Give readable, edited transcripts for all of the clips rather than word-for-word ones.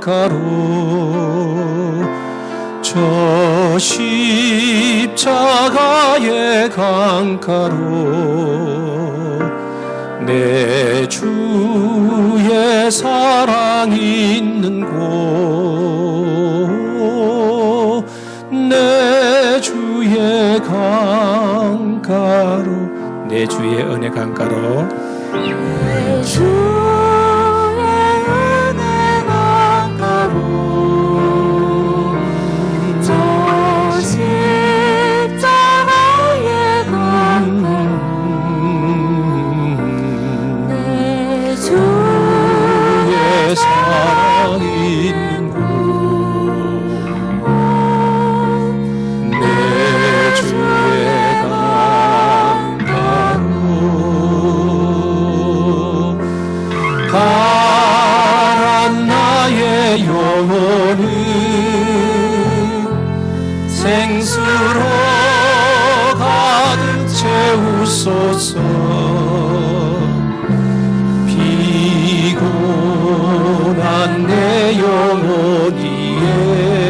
강가로 저 십자가의 강가로 내 주의 사랑 있는 곳 내 주의 강가로 내 주의 은혜 강가로 내 주의 은혜 강가로 저 십자가의 강가로 내 주의 사랑 있는 곳 내 주의 강가로 가란 나의 영혼을 생수로 가득 채우소서 피곤한 내 영혼 위에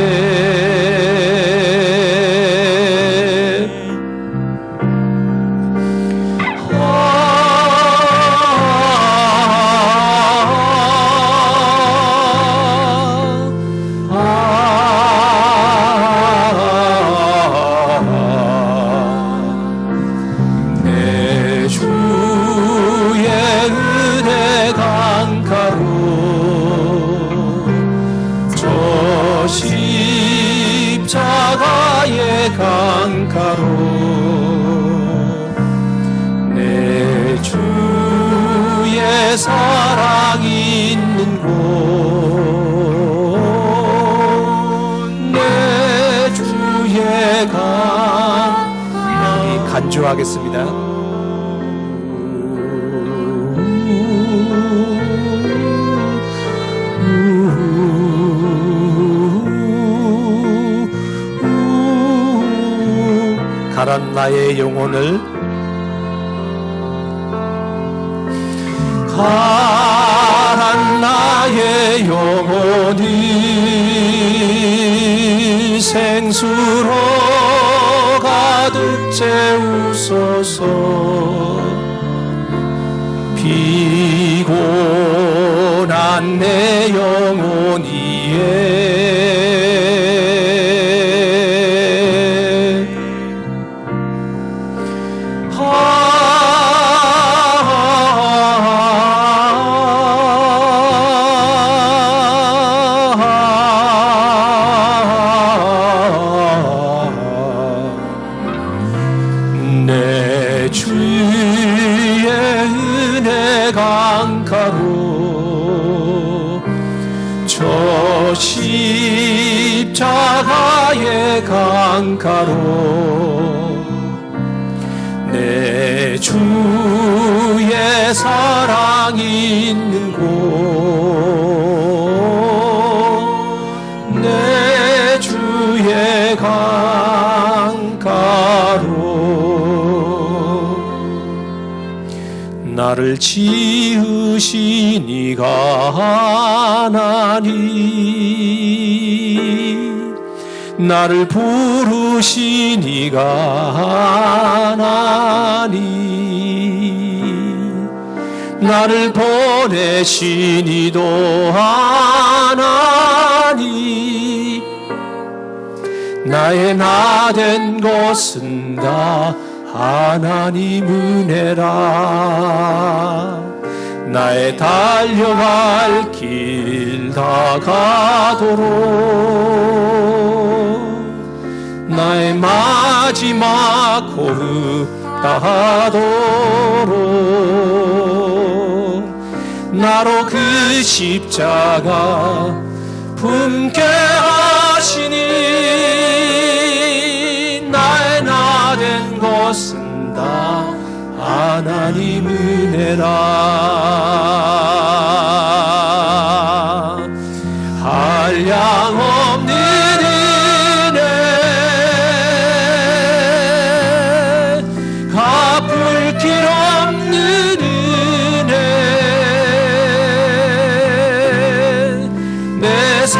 내 주의 은혜 강가로 저 십자가의 강가로 내 주의 사랑 있는 곳 내 주의 강 우리 간주하겠습니다. 가란 나의 영혼을 가란 나의 영혼이 생수로 가득 채우소서 피곤한 내 영혼 위에 내 주의 은혜 강가로 저 십자가의 강가로 내 주의 사랑 있는 곳 내 주의 강가로 나를 지으신 이가 하나님 나를 부르신 이가 하나님 나를 보내신 이도 하나님 나의 나 된 것은 다 하나님 은혜라 나의 달려갈 길 다가도록 나의 마지막 호흡 다하도록 나로 그 십자가 품게 하시니 나의 나 된 것은 다 하나님 은혜라 한량없는 은혜 갚을 길 없는 은혜 내 삶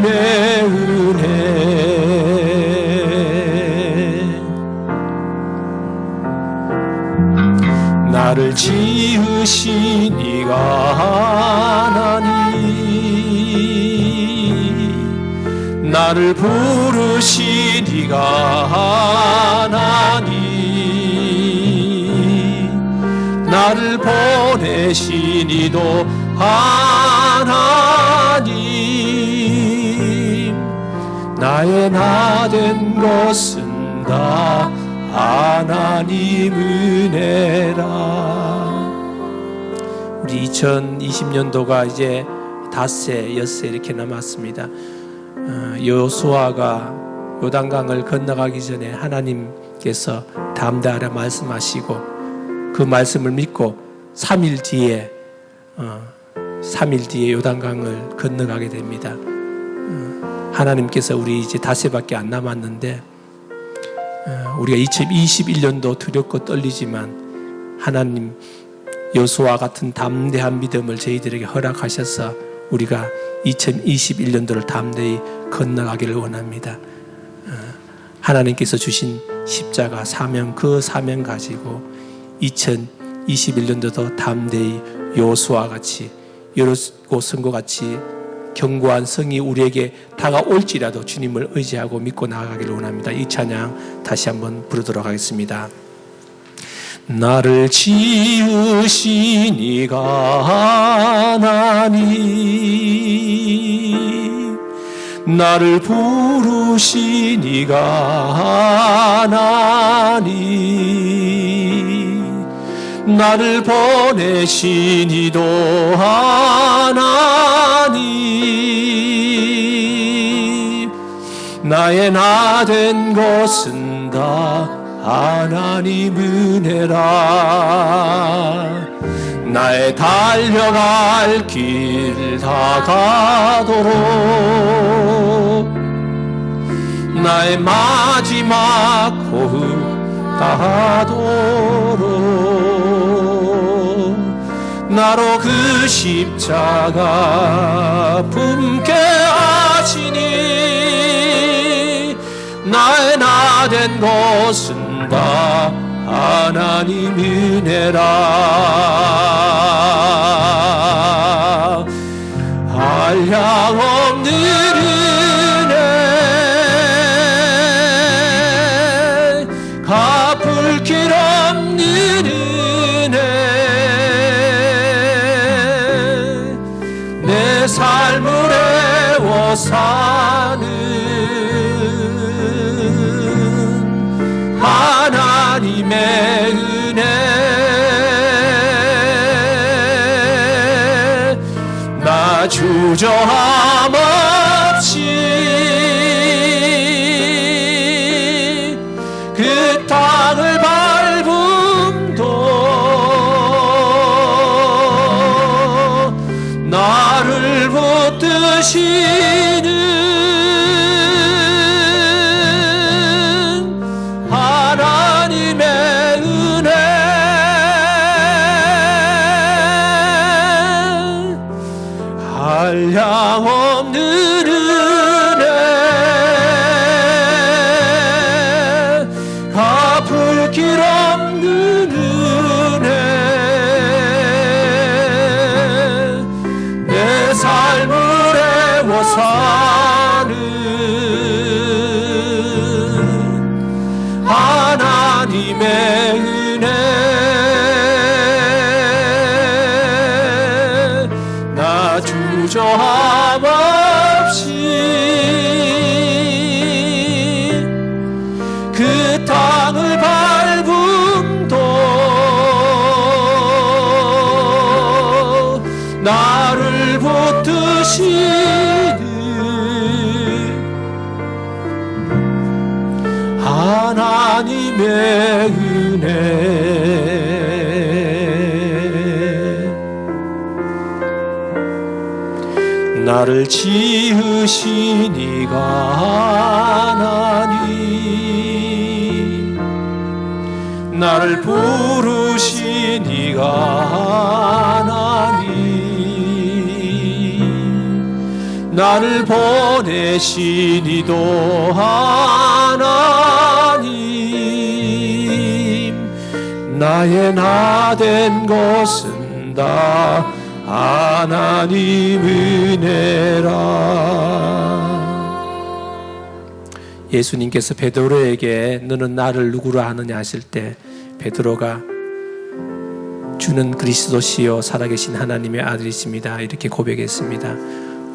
하나님의 은혜 나를 지으신 이가 하나님 나를 부르신 이가 하나님 나를 보내신 이도 하나님 나의 나 된 것은 다 하나님 은혜라. 우리 2020년도가 이제 닷새 엿새 이렇게 남았습니다. 여호수아가 요단강을 건너가기 전에 하나님께서 담대하라 말씀하시고 그 말씀을 믿고 3일 뒤에 요단강을 건너가게 됩니다. 하나님께서 우리 이제 닷새밖에 안 남았는데 우리가 2021년도 두렵고 떨리지만 하나님 여호수아 같은 담대한 믿음을 저희들에게 허락하셔서 우리가 2021년도를 담대히 건너가기를 원합니다. 하나님께서 주신 십자가 사명 그 사명 가지고 2021년도도 담대히 여호수아 같이 여리고 성과 같이 견고한 성이 우리에게 다가올지라도 주님을 의지하고 믿고 나아가기를 원합니다. 이 찬양 다시 한번 부르도록 하겠습니다. 나를 지으신 이가 하나님 나를 부르신 이가 하나님 나를 보내신 이도 하나님 나의 나 된 것은 다 하나님 은혜라. 나의 달려갈 길 다가도록 나의 마지막 호흡 다하도록 나로 그 십자가 품게 하시니 나의 나 된 것은 다 하나님 은혜라. 한량없는 은혜 갚을 길 없는 은혜 내 삶을 애워 사는 하나님의 은혜 나 주저함 없이 그 땅을 밟음도 나를 붙드시는 한량없는 은혜 갚을 길 없는 은혜 내 삶을 애워 사는 하나님의 은혜 나 주저함 없이 그 땅을 밟음도 나를 붙드시는 하나님의 은혜 나를 지으신 이가 하나님 나를 부르신 이가 하나님 나를 보내신 이도 하나님, 나의 나 된 것은 다 하나님 은혜라. 예수님께서 베드로에게 너는 나를 누구로 아느냐 하실 때 베드로가 주는 그리스도시요 살아계신 하나님의 아들이십니다 이렇게 고백했습니다.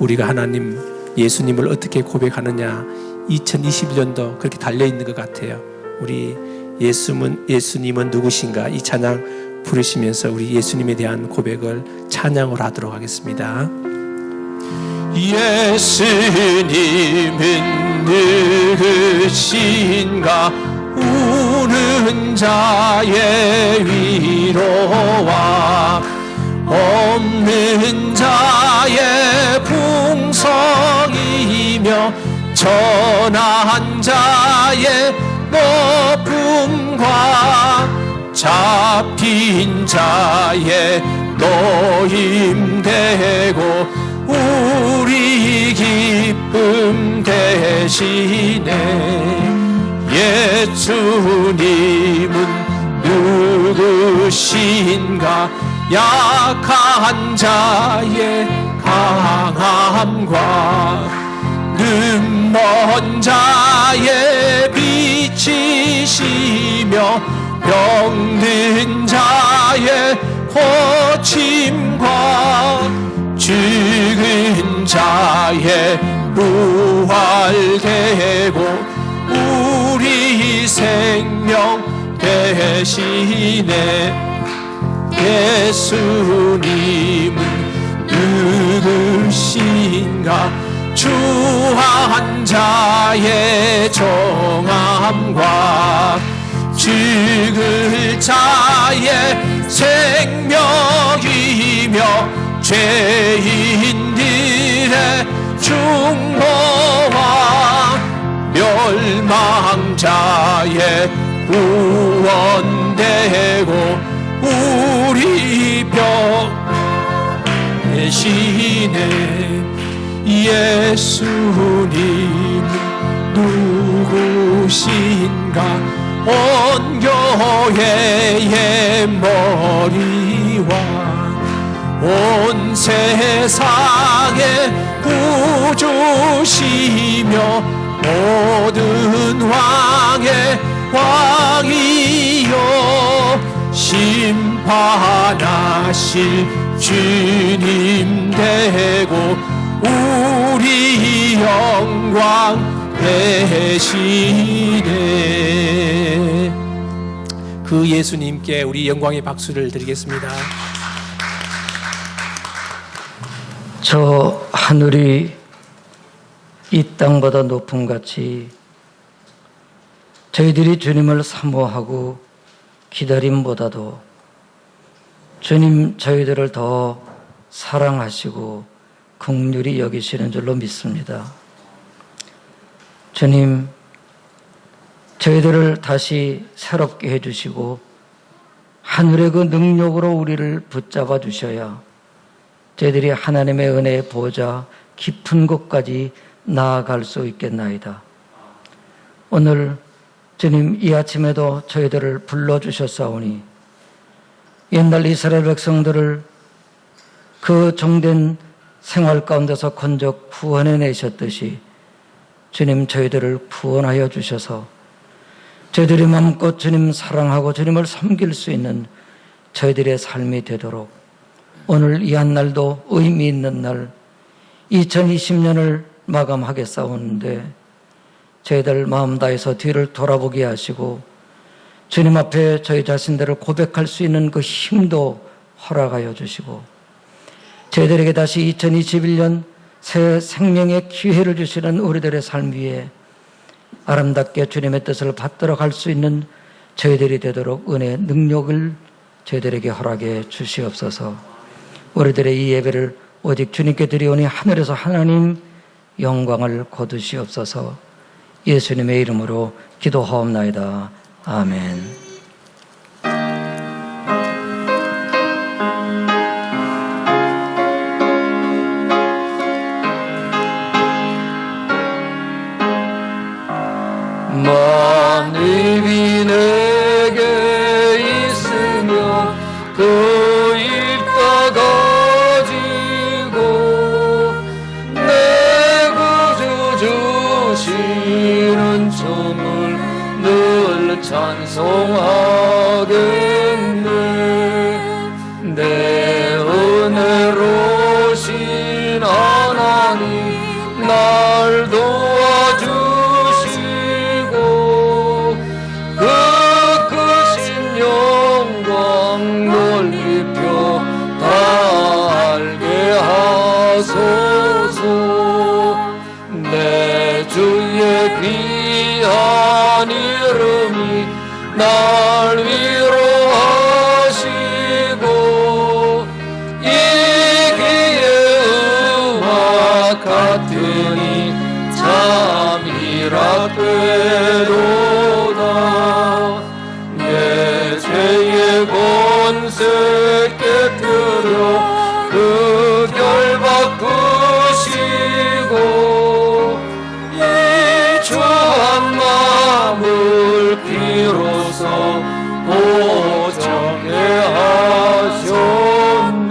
우리가 하나님 예수님을 어떻게 고백하느냐 2021년도 그렇게 달려있는 것 같아요. 우리 예수님은 누구신가 이 찬양 부르시면서 우리 예수님에 대한 고백을 찬양을 하도록 하겠습니다. 예수님은 누구신가 우는 자의 위로와 없는 자의 풍성이며 전한 자의 높음과 잡힌 자의 노임되고 우리 기쁨 대신에 예수님은 누구신가 약한 자의 강함과 눈먼 자의 빛이시며 병든 자의 고침과 죽은 자의 부활되고 우리 생명 대신에 예수님은 누구신가 주한 자의 정함과 죽을 자의 생명이며 죄인들의 중보와 멸망자의 구원되고 우리 병 대신에 예수님 누구신가 온 교회의 머리와 온 세상의 구주시며 모든 왕의 왕이요 심판하실 주님 되고 우리 영광 대신에 그 예수님께 우리 영광의 박수를 드리겠습니다. 저 하늘이 이 땅보다 높음 같이 저희들이 주님을 사모하고 기다림보다도 주님 저희들을 더 사랑하시고 긍휼히 여기시는 줄로 믿습니다. 주님, 저희들을 다시 새롭게 해주시고 하늘의 그 능력으로 우리를 붙잡아 주셔야 저희들이 하나님의 은혜의 보좌 깊은 곳까지 나아갈 수 있겠나이다. 오늘 주님 이 아침에도 저희들을 불러주셨사오니 옛날 이스라엘 백성들을 그 종된 생활 가운데서 건져 구원해내셨듯이 주님 저희들을 구원하여 주셔서 저희들이 마음껏 주님 사랑하고 주님을 섬길 수 있는 저희들의 삶이 되도록 오늘 이 한 날도 의미 있는 날 2020년을 마감하겠사오는데 저희들 마음 다해서 뒤를 돌아보게 하시고 주님 앞에 저희 자신들을 고백할 수 있는 그 힘도 허락하여 주시고 저희들에게 다시 2021년 새 생명의 기회를 주시는 우리들의 삶 위에 아름답게 주님의 뜻을 받들어 갈 수 있는 저희들이 되도록 은혜의 능력을 저희들에게 허락해 주시옵소서. 우리들의 이 예배를 오직 주님께 드리오니 하늘에서 하나님 영광을 거두시옵소서. 예수님의 이름으로 기도하옵나이다. 아멘. 같으니 참이라 꾀도다. 내 죄의 권세 깨뜨려 그 결 바꾸시고 이 주한 마음을 비로소 보정케 하셨네.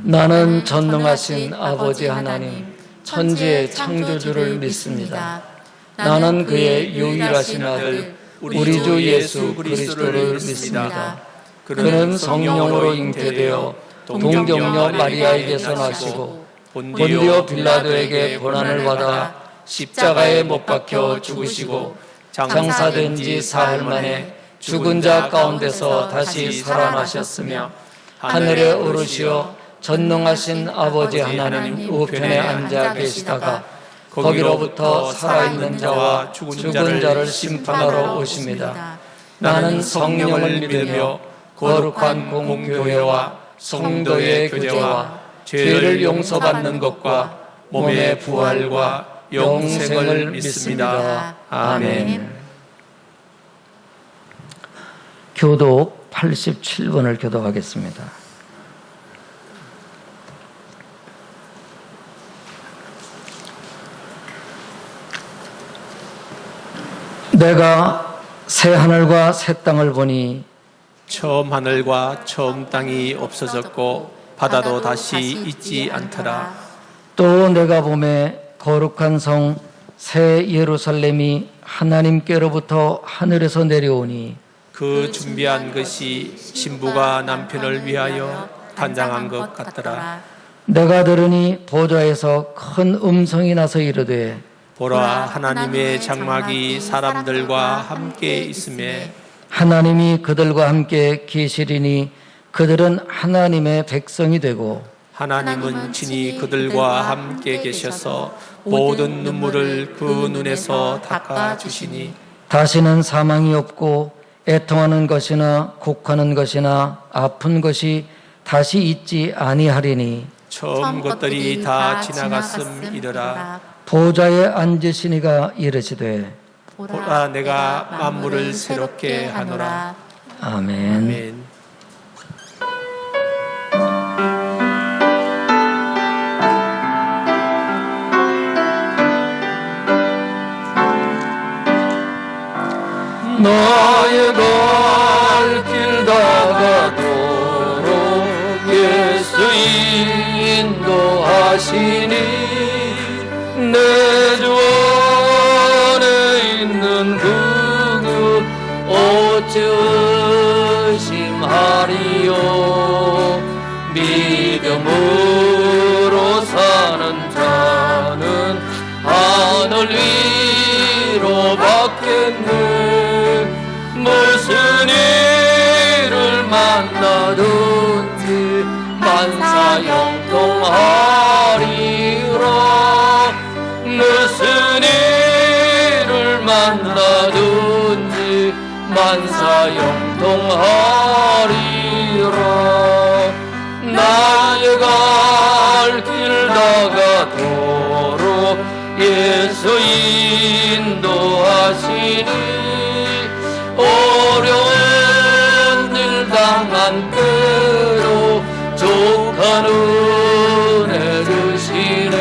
나는 전능하신 아버지 하나님, 천지의 창조주를 믿습니다. 나는 그의 유일하신 아들, 우리 주 예수 그리스도를 믿습니다. 그는 성령으로 잉태되어 동정녀 마리아에게서 나시고 본디오 빌라도에게 고난을 받아 십자가에 못 박혀 죽으시고 장사된 지 사흘 만에 죽은 자 가운데서 다시 살아나셨으며 하늘에 오르시어 전능하신 아버지 하나님 우편에 앉아 계시다가 거기로부터 살아있는 자와 죽은 자를 심판하러 오십니다. 나는 성령을 믿으며 거룩한 공교회와 성도의 교제와 죄를 용서받는 것과 몸의 부활과 영생을 믿습니다. 아멘. 교독 87번을 교독하겠습니다. 내가 새 하늘과 새 땅을 보니 처음 하늘과 처음 땅이 없어졌고 바다도 다시 있지 않더라. 또 내가 보매 거룩한 성 새 예루살렘이 하나님께로부터 하늘에서 내려오니 그 준비한 것이 신부가 남편을 위하여 단장한 것 같더라. 내가 들으니 보좌에서 큰 음성이 나서 이르되 보라, 하나님의 장막이 사람들과 함께 있음에 하나님이 그들과 함께 계시리니 그들은 하나님의 백성이 되고 하나님은 친히 그들과 함께 계셔서 모든 눈물을 그 눈에서 닦아주시니 다시는 사망이 없고 애통하는 것이나 곡하는 것이나 아픈 것이 다시 있지 아니하리니 처음 것들이 다 지나갔음이더라. 보좌에 앉으시니가 이르시되 보라, 내가 만물을 새롭게 하노라. 아멘. 아멘. 나의 갈 길 다가도록 예수 인도하시니 내 주 안에 있는 그교 어찌 의심하리요. 믿음으로 사는 자는 하늘 위로 받겠네. 무슨 일을 만나든지 만사형통하리라. 무슨 일을 만나든지 만사형통하리라. 나의 갈 길 다가도록 예수 인도하시니 어려운 일 당한 때로 족한 은혜 주시네.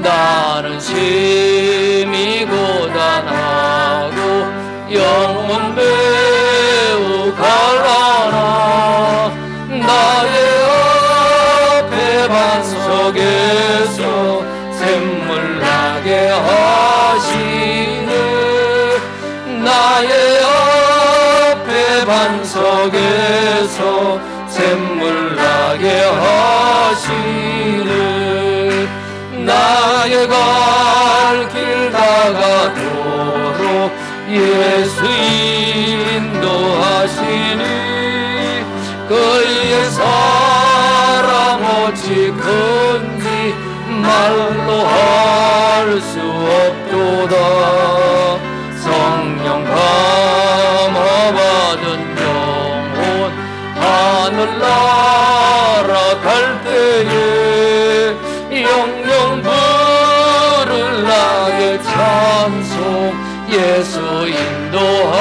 나는 심히 고단하고 영혼 매우 갈라나. 나의 앞에 반석에서 샘물 나게 하시네. 나의 앞에 반석에서 샘물 나게 하시네. 나의 갈 길 다가도록 예수 인도하시니 그의 사랑 어찌 큰지 말로 할 수 없도다. 성령 예수 인도하셨네.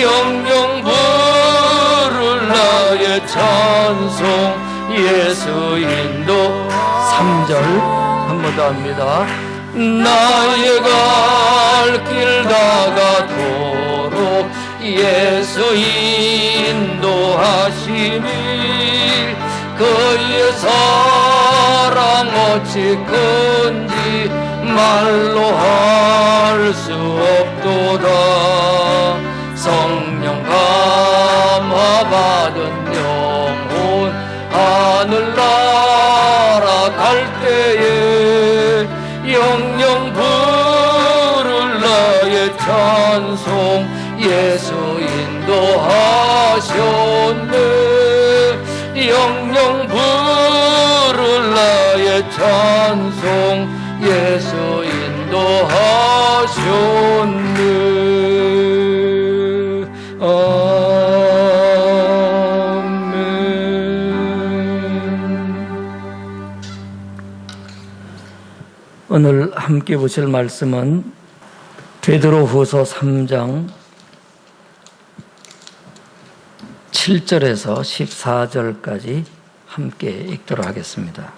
영영 부를 나의 찬송 예수 인도. 3절 한 번 더 합니다. 나의 갈 길 다가도록 예수 인도하시니 그의 사랑 어찌 큰지 말로 할 수 없도다. 성령 감화받은 영혼 하늘나라 갈 때에 영영 부를 나의 찬송 예수 인도하셨네. 영영 부를 나의 찬송 예수 인도하셨네. 오늘 함께 보실 말씀은 베드로후서 3장 7절에서 14절까지 함께 읽도록 하겠습니다.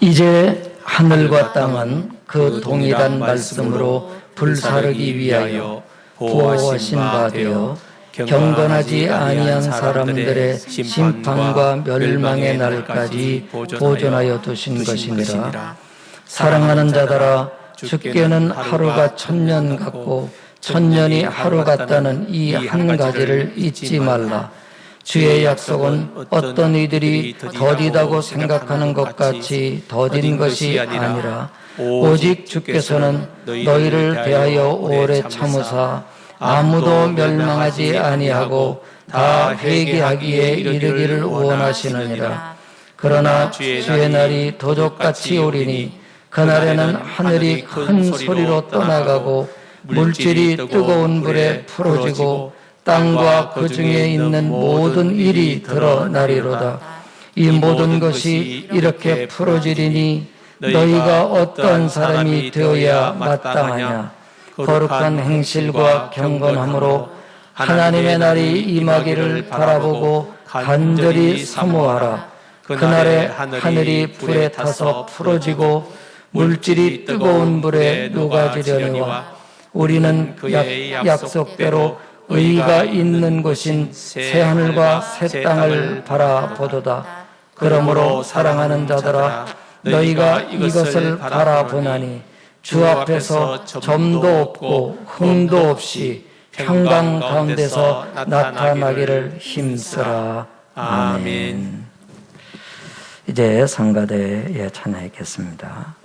이제 하늘과 땅은 그 동일한 말씀으로 불사르기 위하여 보호하신 바 되어 경건하지 아니한 사람들의 심판과 멸망의 날까지 보존하여 두신 것이니라. 사랑하는 자들아, 주께는 하루가 1000년 같고 1000년이 하루 같다는 이 한 가지를 잊지 말라. 주의 약속은 어떤 이들이 더디다고 생각하는 것 같이 더딘 것이 아니라 오직 주께서는 너희를 대하여 오래 참으사 아무도 멸망하지 아니하고 다 회개하기에 이르기를 원하시느니라. 그러나 주의 날이 도적같이 오리니 그날에는 하늘이 큰 소리로 떠나가고 물질이 뜨거운 불에 풀어지고 땅과 그 중에 있는 모든 일이 드러나리로다. 이 모든 것이 이렇게 풀어지리니 너희가 어떠한 사람이 되어야 마땅하냐. 거룩한 행실과 경건함으로 하나님의 날이 임하기를 바라보고 간절히 사모하라. 그날에 하늘이 불에 타서 풀어지고 물질이 뜨거운 불에 녹아지려니와 우리는 약속대로 의가 있는 곳인 새하늘과 새 땅을 바라보도다. 그러므로 사랑하는 자들아, 너희가 이것을 바라보나니 주 앞에서 점도 없고 흠도 없이 평강 가운데서 나타나기를 힘쓰라. 아멘. 이제 성가대에 찬양하겠습니다.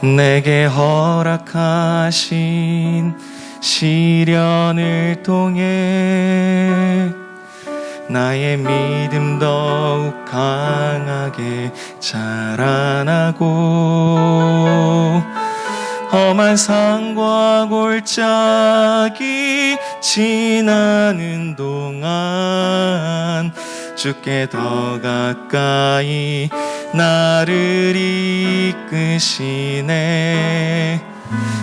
내게 허락하신 시련을 통해 나의 믿음 더욱 강하게 자라나고 험한 산과 골짜기 지나는 동안 주께 더 가까이 나를 이끄시네.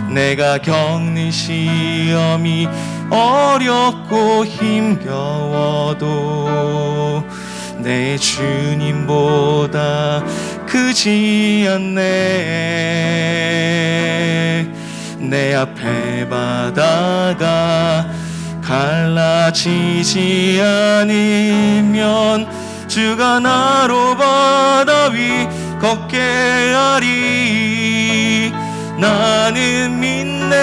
내가 겪는 시험이 어렵고 힘겨워도 내 주님보다 크지 않네. 내 앞에 바다가 갈라지지 않으면 주가 나로 바다 위 걷게 하리. 나는 믿네.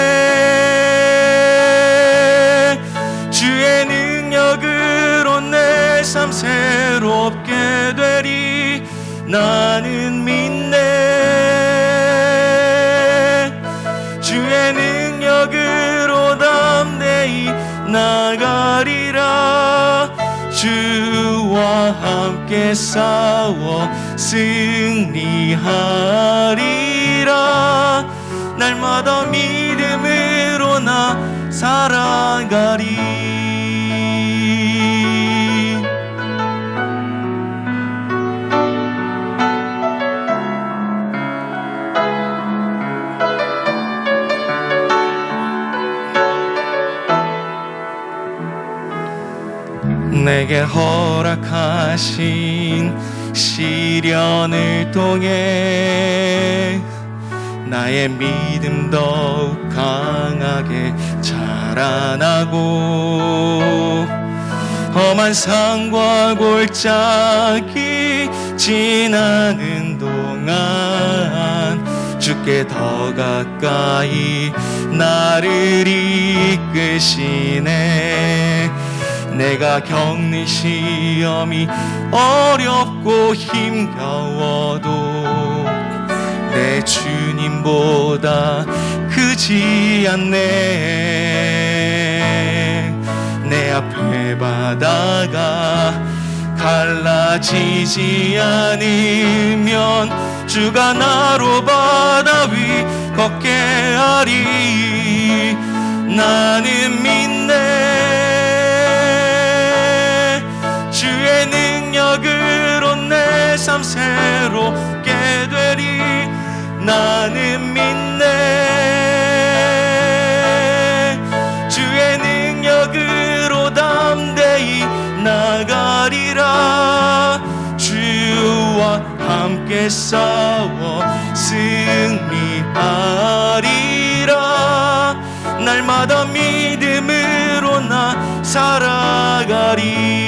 주의 능력으로 내 삶 새롭게 되리. 나는 믿네. 주의 능력으로 담대히 나가리라. 주 주와 함께 싸워 승리하리라. 날마다 믿음으로 나 살아가리. 내게 허락하신 시련을 통해 나의 믿음 더욱 강하게 자라나고, 험한 산과 골짜기 지나는 동안 주께 더 가까이 나를 이끄시네. 내가 겪는 시험이 어렵고 힘겨워도 내 주님보다 크지 않네. 내 앞에 바다가 갈라지지 않으면 주가 나로 바다 위 걷게 하리. 나는 믿네. 주의 능력으로 내 삶 새롭게 되리. 나는 믿네. 주의 능력으로 담대히 나가리라. 주와 함께 싸워 승리하리라. 날마다 믿음으로 나 살아가리.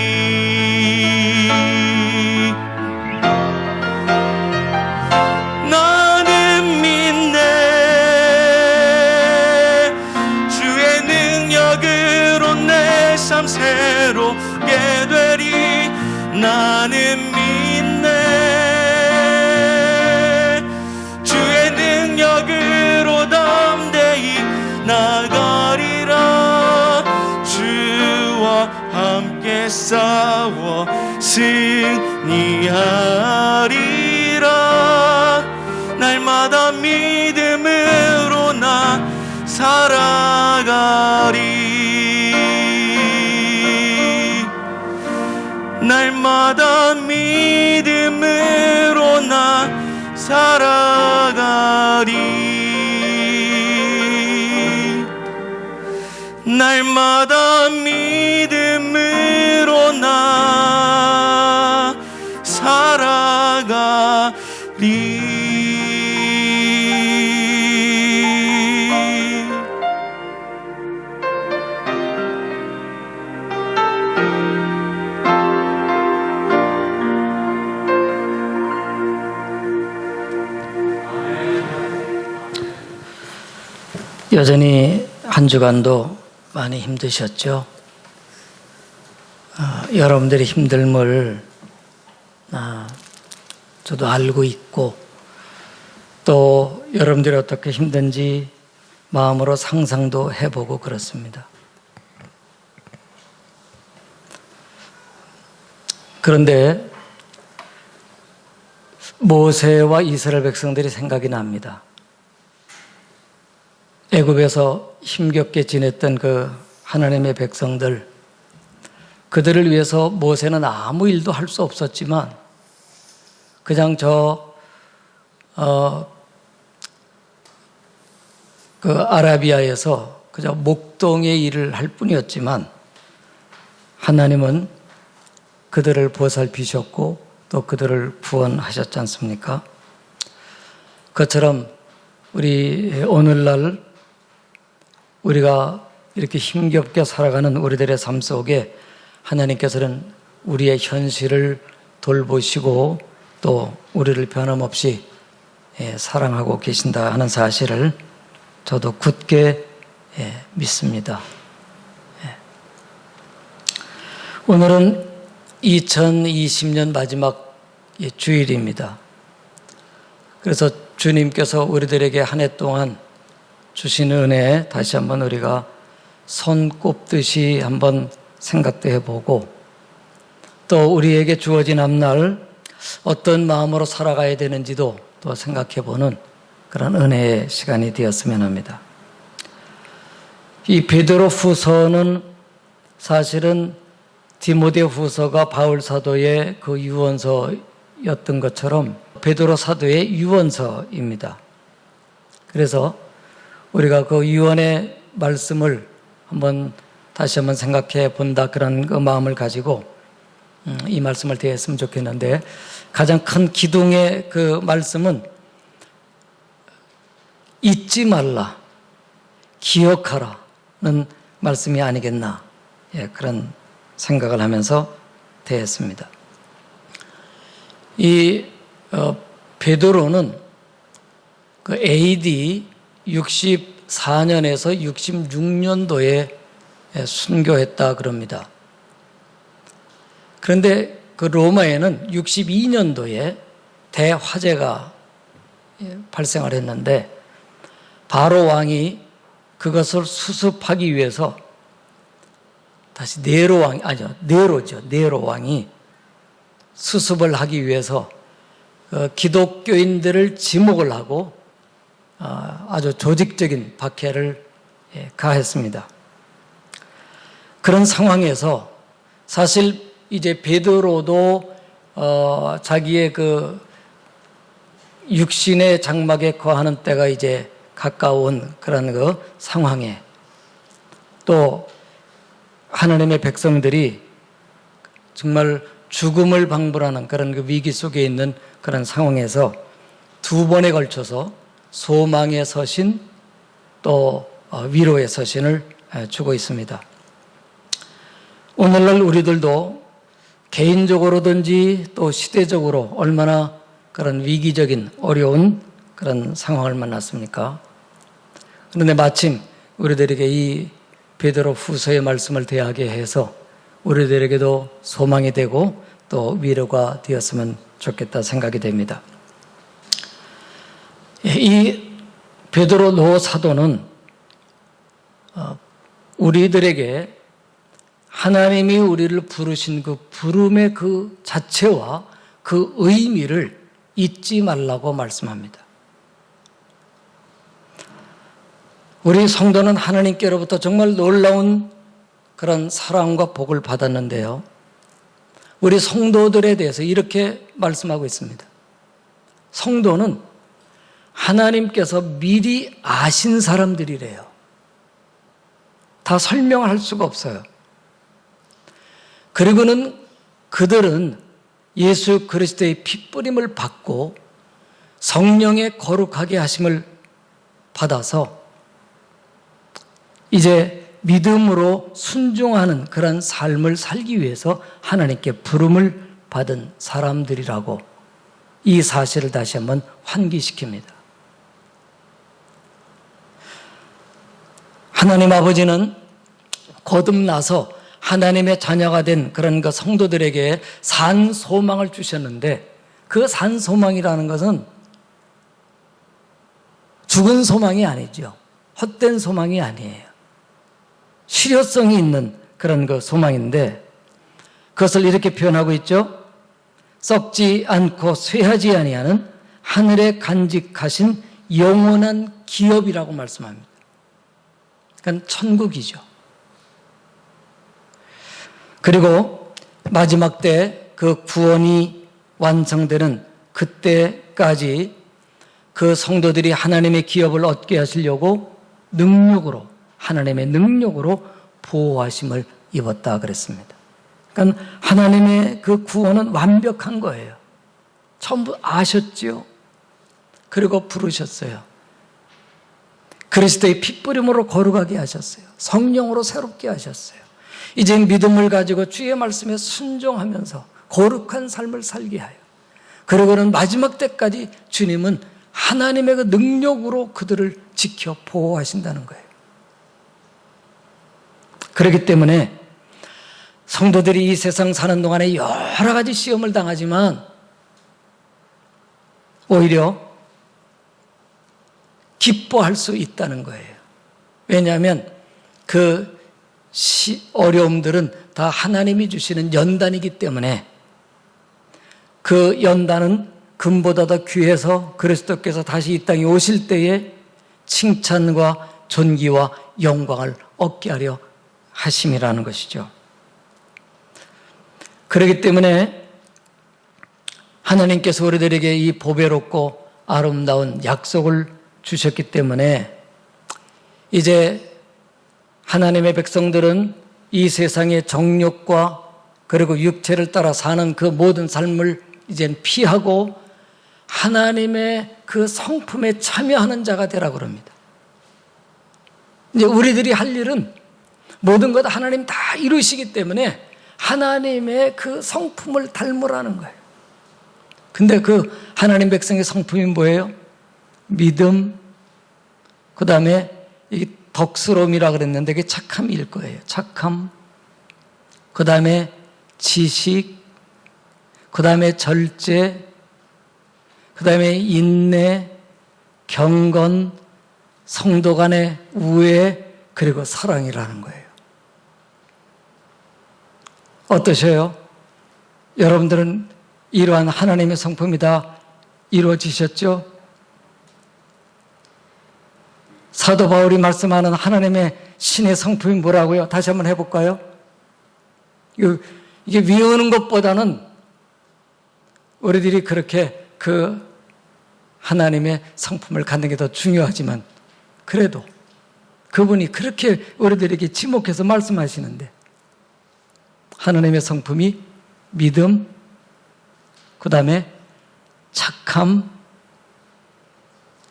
나는 믿네. 주의 능력으로 내 삶 새롭게 되리. 나는 믿네. 주의 능력으로 담대히 나가리라. 주와 함께 싸워 승리하리라. 날마다 믿음으로 나 살아가리. 날마다 믿음으로 나 살아가리. 날마다 믿음으로 나 살아가리. 여전히 한 주간도 많이 힘드셨죠? 여러분들의 힘듦을 저도 알고 있고, 또 여러분들이 어떻게 힘든지 마음으로 상상도 해보고 그렇습니다. 그런데 모세와 이스라엘 백성들이 생각이 납니다. 애굽에서 힘겹게 지냈던 그 하나님의 백성들, 그들을 위해서 모세는 아무 일도 할 수 없었지만 그냥 그 아라비아에서 그저 목동의 일을 할 뿐이었지만 하나님은 그들을 보살피셨고 또 그들을 구원하셨지 않습니까? 그처럼 우리 오늘날 우리가 이렇게 힘겹게 살아가는 우리들의 삶 속에 하나님께서는 우리의 현실을 돌보시고 또 우리를 변함없이 사랑하고 계신다 하는 사실을 저도 굳게 믿습니다. 오늘은 2020년 마지막 주일입니다. 그래서 주님께서 우리들에게 한 해 동안 주신 은혜 다시 한번 우리가 손꼽듯이 한번 생각도 해보고, 또 우리에게 주어진 앞날 어떤 마음으로 살아가야 되는지도 또 생각해보는 그런 은혜의 시간이 되었으면 합니다. 이 베드로 후서는 사실은 디모데 후서가 바울 사도의 그 유언서였던 것처럼 베드로 사도의 유언서입니다. 그래서 우리가 그 유언의 말씀을 다시 한번 생각해 본다, 그런 그 마음을 가지고 이 말씀을 대했으면 좋겠는데, 가장 큰 기둥의 그 말씀은 잊지 말라, 기억하라는 말씀이 아니겠나, 그런 생각을 하면서 대했습니다. 이 베드로는 그 AD 64년에서 66년도에 순교했다 그럽니다. 그런데 그 로마에는 62년도에 대화재가 발생을 했는데, 바로 왕이 그것을 수습하기 위해서 다시 네로 왕이 수습을 하기 위해서 기독교인들을 지목을 하고 아주 조직적인 박해를 가했습니다. 그런 상황에서 사실 이제 베드로도 자기의 그 육신의 장막에 거하는 때가 이제 가까운 그런 그 상황에, 또 하나님의 백성들이 정말 죽음을 방불하는 그런 그 위기 속에 있는 그런 상황에서 두 번에 걸쳐서 소망의 서신, 또 위로의 서신을 주고 있습니다. 오늘날 우리들도 개인적으로든지 또 시대적으로 얼마나 그런 위기적인 어려운 그런 상황을 만났습니까? 그런데 마침 우리들에게 이 베드로 후서의 말씀을 대하게 해서 우리들에게도 소망이 되고 또 위로가 되었으면 좋겠다 생각이 됩니다. 이 베드로 사도는 우리들에게 하나님이 우리를 부르신 그 부름의 그 자체와 그 의미를 잊지 말라고 말씀합니다. 우리 성도는 하나님께로부터 정말 놀라운 그런 사랑과 복을 받았는데요, 우리 성도들에 대해서 이렇게 말씀하고 있습니다. 성도는 하나님께서 미리 아신 사람들이래요. 다 설명할 수가 없어요. 그리고는 그들은 예수 그리스도의 핏뿌림을 받고 성령의 거룩하게 하심을 받아서 이제 믿음으로 순종하는 그런 삶을 살기 위해서 하나님께 부름을 받은 사람들이라고 이 사실을 다시 한번 환기시킵니다. 하나님 아버지는 거듭나서 하나님의 자녀가 된 그런 그 성도들에게 산 소망을 주셨는데, 그 산 소망이라는 것은 죽은 소망이 아니죠. 헛된 소망이 아니에요. 실효성이 있는 그런 그 소망인데, 그것을 이렇게 표현하고 있죠. 썩지 않고 쇠하지 아니하는 하늘에 간직하신 영원한 기업이라고 말씀합니다. 그러니까 천국이죠. 그리고 마지막 때 그 구원이 완성되는 그때까지 그 성도들이 하나님의 기업을 얻게 하시려고 능력으로, 하나님의 능력으로 보호하심을 입었다 그랬습니다. 그러니까 하나님의 그 구원은 완벽한 거예요. 전부 아셨지요. 그리고 부르셨어요. 그리스도의 핏부림으로 거룩하게 하셨어요. 성령으로 새롭게 하셨어요. 이제 믿음을 가지고 주의 말씀에 순종하면서 거룩한 삶을 살게 하여, 그리고는 마지막 때까지 주님은 하나님의 그 능력으로 그들을 지켜 보호하신다는 거예요. 그렇기 때문에 성도들이 이 세상 사는 동안에 여러 가지 시험을 당하지만 오히려 기뻐할 수 있다는 거예요. 왜냐하면 그 어려움들은 다 하나님이 주시는 연단이기 때문에 그 연단은 금보다 더 귀해서 그리스도께서 다시 이 땅에 오실 때에 칭찬과 존귀와 영광을 얻게 하려 하심이라는 것이죠. 그렇기 때문에 하나님께서 우리들에게 이 보배롭고 아름다운 약속을 주셨기 때문에 이제 하나님의 백성들은 이 세상의 정욕과 그리고 육체를 따라 사는 그 모든 삶을 이젠 피하고 하나님의 그 성품에 참여하는 자가 되라고 그럽니다. 이제 우리들이 할 일은 모든 것 하나님 다 이루시기 때문에 하나님의 그 성품을 닮으라는 거예요. 근데 그 하나님 백성의 성품이 뭐예요? 믿음, 그 다음에 이 덕스러움이라 그랬는데 그게 착함일 거예요. 착함, 그 다음에 지식, 그 다음에 절제, 그 다음에 인내, 경건, 성도 간의 우애, 그리고 사랑이라는 거예요. 어떠세요? 여러분들은 이러한 하나님의 성품이 다 이루어지셨죠? 사도 바울이 말씀하는 하나님의 신의 성품이 뭐라고요? 다시 한번 해볼까요? 이게 외우는 것보다는 우리들이 그렇게 그 하나님의 성품을 갖는 게 더 중요하지만 그래도 그분이 그렇게 우리들에게 지목해서 말씀하시는데 하나님의 성품이 믿음, 그 다음에 착함,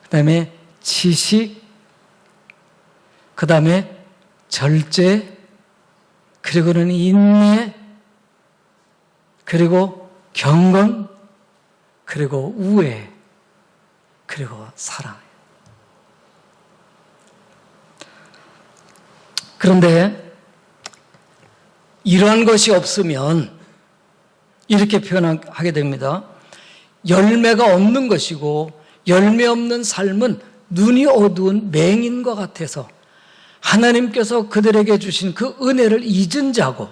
그 다음에 지식, 그 다음에 절제, 그리고는 인내, 그리고 경건, 그리고 우애, 그리고 사랑. 그런데 이러한 것이 없으면 이렇게 표현하게 됩니다. 열매가 없는 것이고 열매 없는 삶은 눈이 어두운 맹인과 같아서 하나님께서 그들에게 주신 그 은혜를 잊은 자고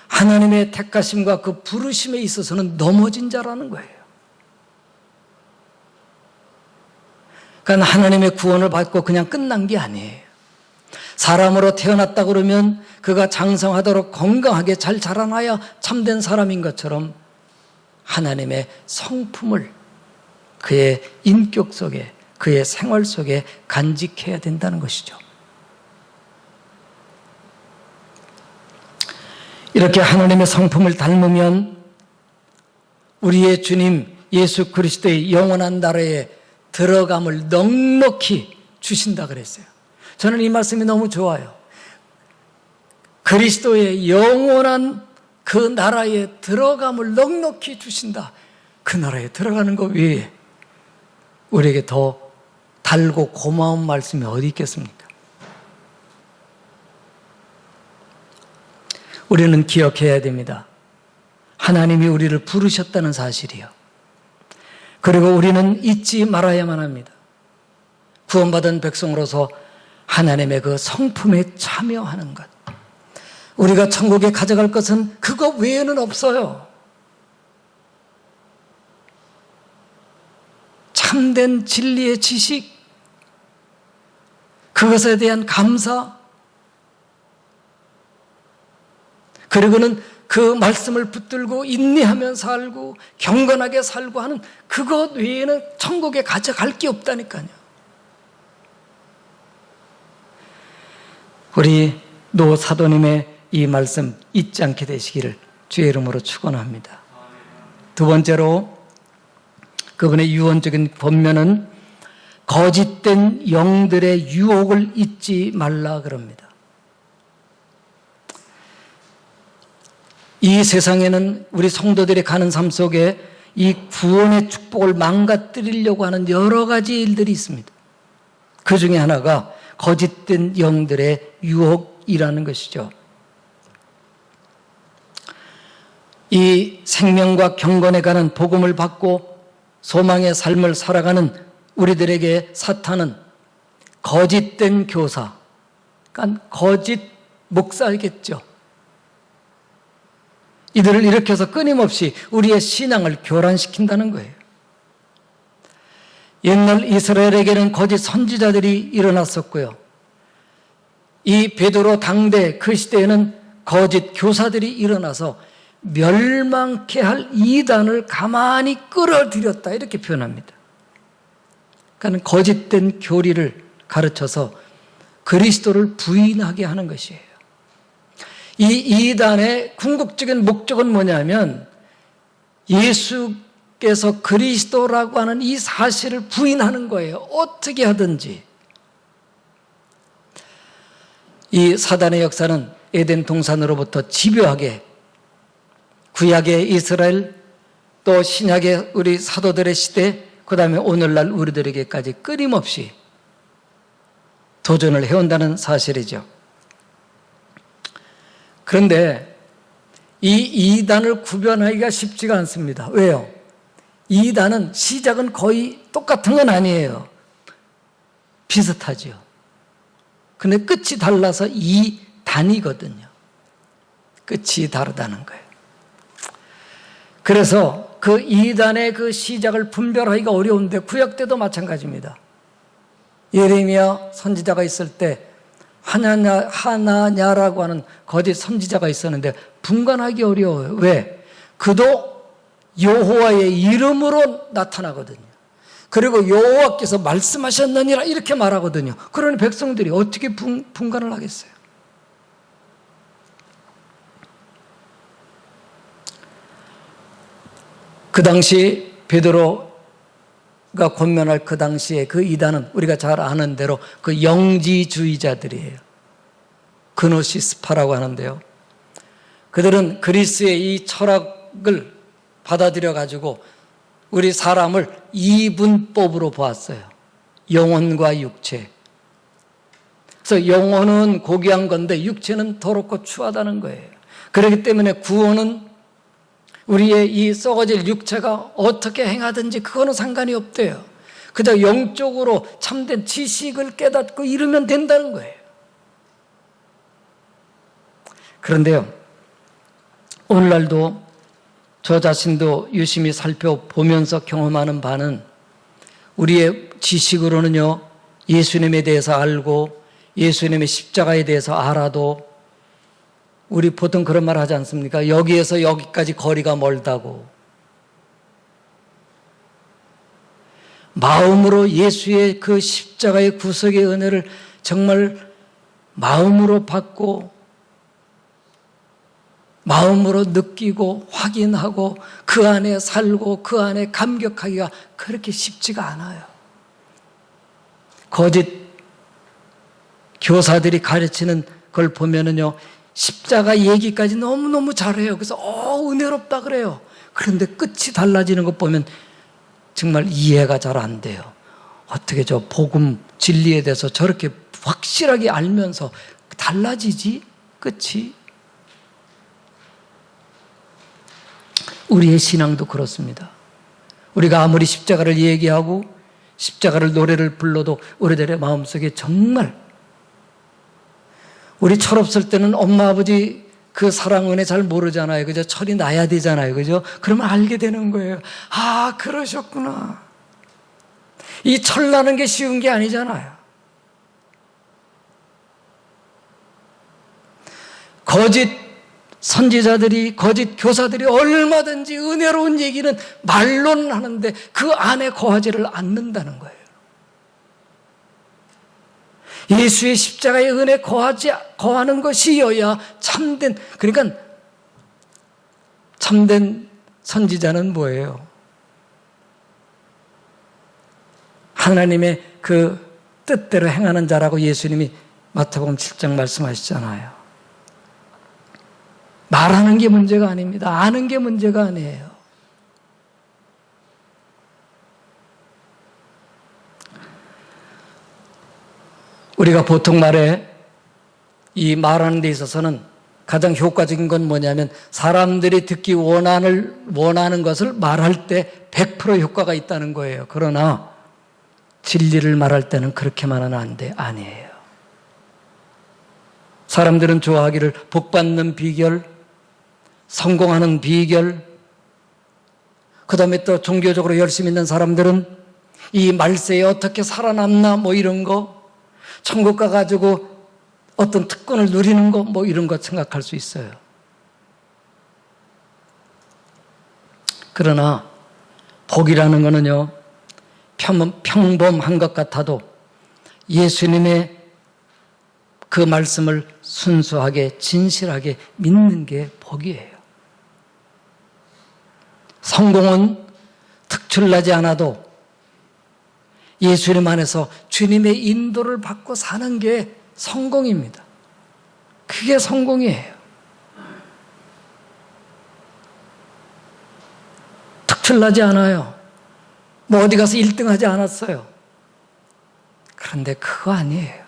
하나님의 택하심과 그 부르심에 있어서는 넘어진 자라는 거예요. 그러니까 하나님의 구원을 받고 그냥 끝난 게 아니에요. 사람으로 태어났다 그러면 그가 장성하도록 건강하게 잘 자라나야 참된 사람인 것처럼 하나님의 성품을 그의 인격 속에, 그의 생활 속에 간직해야 된다는 것이죠. 이렇게 하나님의 성품을 닮으면 우리의 주님 예수 그리스도의 영원한 나라에 들어감을 넉넉히 주신다 그랬어요. 저는 이 말씀이 너무 좋아요. 그리스도의 영원한 그 나라에 들어감을 넉넉히 주신다. 그 나라에 들어가는 것 외에 우리에게 더 달고 고마운 말씀이 어디 있겠습니까? 우리는 기억해야 됩니다. 하나님이 우리를 부르셨다는 사실이요. 그리고 우리는 잊지 말아야만 합니다. 구원받은 백성으로서 하나님의 그 성품에 참여하는 것. 우리가 천국에 가져갈 것은 그거 외에는 없어요. 참된 진리의 지식, 그것에 대한 감사, 그리고는 그 말씀을 붙들고 인내하며 살고 경건하게 살고 하는 그것 외에는 천국에 가져갈 게 없다니까요. 우리 노 사도님의 이 말씀 잊지 않게 되시기를 주의 이름으로 축원합니다. 두 번째로 그분의 유언적인 본면은 거짓된 영들의 유혹을 잊지 말라 그럽니다. 이 세상에는 우리 성도들이 가는 삶 속에 이 구원의 축복을 망가뜨리려고 하는 여러 가지 일들이 있습니다. 그 중에 하나가 거짓된 영들의 유혹이라는 것이죠. 이 생명과 경건에 관한 복음을 받고 소망의 삶을 살아가는 우리들에게 사탄은 거짓된 교사, 그러니까 거짓 목사이겠죠. 이들을 일으켜서 끊임없이 우리의 신앙을 교란시킨다는 거예요. 옛날 이스라엘에게는 거짓 선지자들이 일어났었고요. 이 베드로 당대 그 시대에는 거짓 교사들이 일어나서 멸망케 할 이단을 가만히 끌어들였다 이렇게 표현합니다. 그러니까 거짓된 교리를 가르쳐서 그리스도를 부인하게 하는 것이에요. 이 이단의 궁극적인 목적은 뭐냐면 예수께서 그리스도라고 하는 이 사실을 부인하는 거예요. 어떻게 하든지. 이 사단의 역사는 에덴 동산으로부터 집요하게 구약의 이스라엘 또 신약의 우리 사도들의 시대 그 다음에 오늘날 우리들에게까지 끊임없이 도전을 해온다는 사실이죠. 그런데 이 이단을 구별하기가 쉽지가 않습니다. 왜요? 이단은 시작은 거의 똑같은 건 아니에요. 비슷하죠. 근데 끝이 달라서 이단이거든요. 끝이 다르다는 거예요. 그래서 그 이단의 그 시작을 분별하기가 어려운데 구약 때도 마찬가지입니다. 예레미야 선지자가 있을 때 하나냐라고 하는 거짓 선지자가 있었는데 분간하기 어려워요. 왜? 그도 여호와의 이름으로 나타나거든요. 그리고 여호와께서 말씀하셨느니라 이렇게 말하거든요. 그러니 백성들이 어떻게 분간을 하겠어요? 그 당시 베드로가 권면할 그 당시에 그 이단은 우리가 잘 아는 대로 그 영지주의자들이에요. 그노시스파라고 하는데요. 그들은 그리스의 이 철학을 받아들여 가지고 우리 사람을 이분법으로 보았어요. 영혼과 육체. 그래서 영혼은 고귀한 건데 육체는 더럽고 추하다는 거예요. 그렇기 때문에 구원은 우리의 이 썩어질 육체가 어떻게 행하든지 그거는 상관이 없대요. 그저 영적으로 참된 지식을 깨닫고 이루면 된다는 거예요. 그런데요, 오늘날도 저 자신도 유심히 살펴보면서 경험하는 바는 우리의 지식으로는요, 예수님에 대해서 알고 예수님의 십자가에 대해서 알아도 우리 보통 그런 말 하지 않습니까? 여기에서 여기까지 거리가 멀다고. 마음으로 예수의 그 십자가의 구속의 은혜를 정말 마음으로 받고 마음으로 느끼고 확인하고 그 안에 살고 그 안에 감격하기가 그렇게 쉽지가 않아요. 거짓 교사들이 가르치는 걸 보면은요, 십자가 얘기까지 너무너무 잘해요. 그래서 은혜롭다 그래요. 그런데 끝이 달라지는 것 보면 정말 이해가 잘 안 돼요. 어떻게 저 복음 진리에 대해서 저렇게 확실하게 알면서 달라지지? 끝이? 우리의 신앙도 그렇습니다. 우리가 아무리 십자가를 얘기하고 십자가를 노래를 불러도 우리들의 마음속에 정말 우리 철없을 때는 엄마 아버지 그 사랑 은혜 잘 모르잖아요. 그죠? 철이 나야 되잖아요. 그죠? 그러면 알게 되는 거예요. 아, 그러셨구나. 이 철 나는 게 쉬운 게 아니잖아요. 거짓 선지자들이, 거짓 교사들이 얼마든지 은혜로운 얘기는 말로는 하는데 그 안에 거하지를 않는다는 거예요. 예수의 십자가의 은혜 거하는 것이어야 참된, 그러니까 참된 선지자는 뭐예요? 하나님의 그 뜻대로 행하는 자라고 예수님이 마태복음 7장 말씀하시잖아요. 말하는 게 문제가 아닙니다. 아는 게 문제가 아니에요. 우리가 보통 말에 이 말하는 데 있어서는 가장 효과적인 건 뭐냐면 사람들이 듣기 원하는 것을 말할 때 100% 효과가 있다는 거예요. 그러나 진리를 말할 때는 그렇게만 하면 아니에요. 사람들은 좋아하기를 복 받는 비결, 성공하는 비결, 그 다음에 또 종교적으로 열심히 있는 사람들은 이 말세에 어떻게 살아남나 뭐 이런 거, 천국 가가지고 어떤 특권을 누리는 거 뭐 이런 거 생각할 수 있어요. 그러나 복이라는 거는요, 평범한 것 같아도 예수님의 그 말씀을 순수하게 진실하게 믿는 게 복이에요. 성공은 특출나지 않아도 예수님 안에서 주님의 인도를 받고 사는 게 성공입니다. 그게 성공이에요. 특출나지 않아요. 뭐 어디 가서 1등 하지 않았어요. 그런데 그거 아니에요.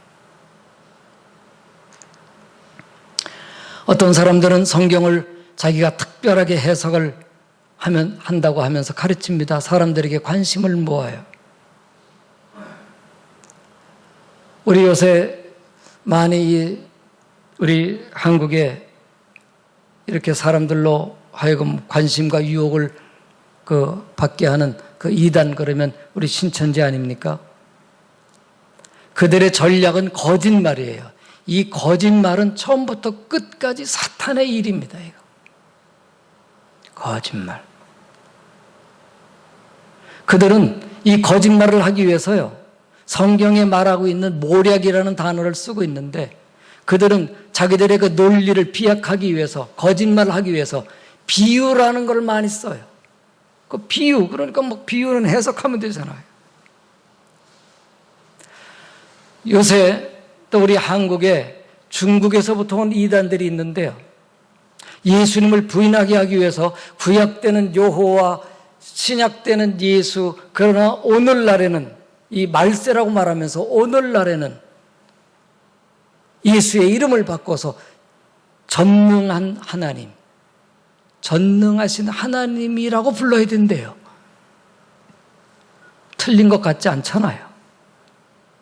어떤 사람들은 성경을 자기가 특별하게 해석을 한다고 하면서 가르칩니다. 사람들에게 관심을 모아요. 우리 요새 많이 우리 한국에 이렇게 사람들로 하여금 관심과 유혹을 받게 하는 그 이단 그러면 우리 신천지 아닙니까? 그들의 전략은 거짓말이에요. 이 거짓말은 처음부터 끝까지 사탄의 일입니다. 이거. 거짓말. 그들은 이 거짓말을 하기 위해서요, 성경에 말하고 있는 모략이라는 단어를 쓰고 있는데, 그들은 자기들의 그 논리를 비약하기 위해서, 거짓말을 하기 위해서 비유라는 걸 많이 써요. 그 비유, 그러니까 뭐 비유는 해석하면 되잖아요. 요새 또 우리 한국에 중국에서부터 온 이단들이 있는데요, 예수님을 부인하게 하기 위해서 구약 때는 여호와, 신약 때는 예수, 그러나 오늘날에는 이 말세라고 말하면서 오늘날에는 예수의 이름을 바꿔서 전능한 하나님, 전능하신 하나님이라고 불러야 된대요. 틀린 것 같지 않잖아요.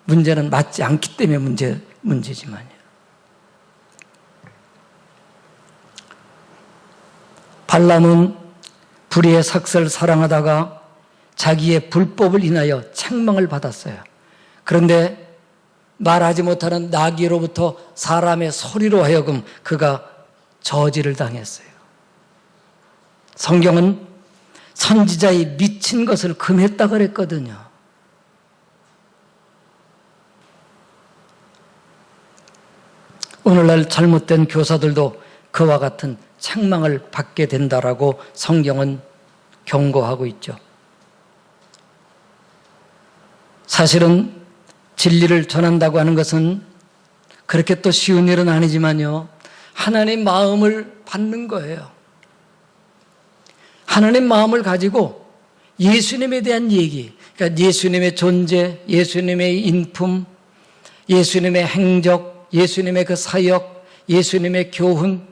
문제는 맞지 않기 때문에 문제지만요. 발람은 불의의 삭슬을 사랑하다가 자기의 불법을 인하여 책망을 받았어요. 그런데 말하지 못하는 나귀로부터 사람의 소리로 하여금 그가 저지를 당했어요. 성경은 선지자의 미친 것을 금했다 그랬거든요. 오늘날 잘못된 교사들도 그와 같은 책망을 받게 된다라고 성경은 경고하고 있죠. 사실은 진리를 전한다고 하는 것은 그렇게 또 쉬운 일은 아니지만요, 하나님 마음을 받는 거예요. 하나님 마음을 가지고 예수님에 대한 얘기, 그러니까 예수님의 존재, 예수님의 인품, 예수님의 행적, 예수님의 그 사역, 예수님의 교훈,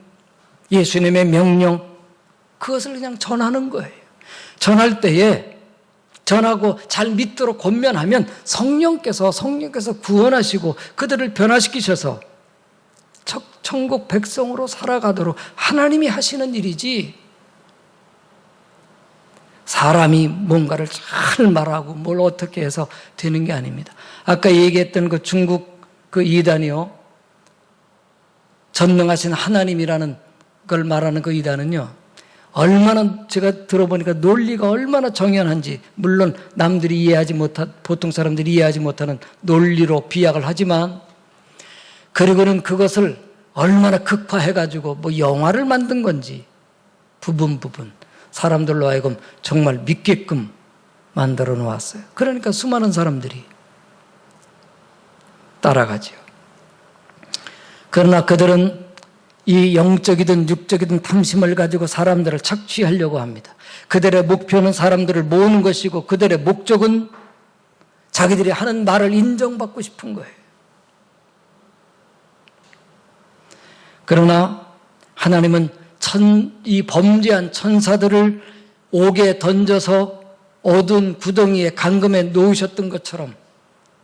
예수님의 명령, 그것을 그냥 전하는 거예요. 전할 때에 전하고 잘 믿도록 권면하면 성령께서 구원하시고 그들을 변화시키셔서 천국 백성으로 살아가도록 하나님이 하시는 일이지, 사람이 뭔가를 잘 말하고 뭘 어떻게 해서 되는 게 아닙니다. 아까 얘기했던 그 중국 그 이단이요, 전능하신 하나님이라는 걸 말하는 그 이단은요, 얼마나 제가 들어보니까 논리가 얼마나 정연한지, 물론 남들이 보통 사람들이 이해하지 못하는 논리로 비약을 하지만, 그리고는 그것을 얼마나 극화해가지고 뭐 영화를 만든 건지 부분 사람들로 하여금 정말 믿게끔 만들어 놓았어요. 그러니까 수많은 사람들이 따라가죠. 그러나 그들은 이 영적이든 육적이든 탐심을 가지고 사람들을 착취하려고 합니다. 그들의 목표는 사람들을 모으는 것이고 그들의 목적은 자기들이 하는 말을 인정받고 싶은 거예요. 그러나 하나님은 이 범죄한 천사들을 옥에 던져서 어두운 구덩이에 감금해 놓으셨던 것처럼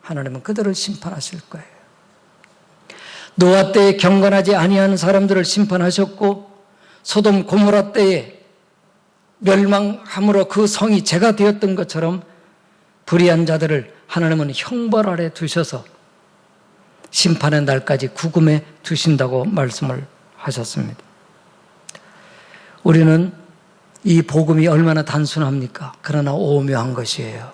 하나님은 그들을 심판하실 거예요. 노아 때에 경건하지 아니하는 사람들을 심판하셨고, 소돔 고모라 때에 멸망함으로 그 성이 죄가 되었던 것처럼 불의한 자들을 하나님은 형벌 아래 두셔서 심판의 날까지 구금해 두신다고 말씀을 하셨습니다. 우리는 이 복음이 얼마나 단순합니까? 그러나 오묘한 것이에요.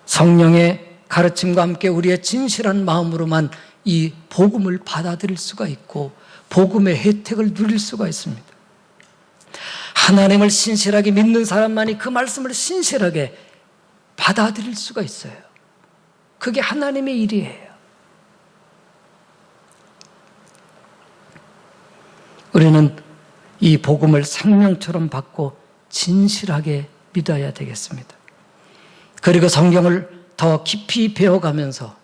성령의 가르침과 함께 우리의 진실한 마음으로만 이 복음을 받아들일 수가 있고 복음의 혜택을 누릴 수가 있습니다. 하나님을 신실하게 믿는 사람만이 그 말씀을 신실하게 받아들일 수가 있어요. 그게 하나님의 일이에요. 우리는 이 복음을 생명처럼 받고 진실하게 믿어야 되겠습니다. 그리고 성경을 더 깊이 배워가면서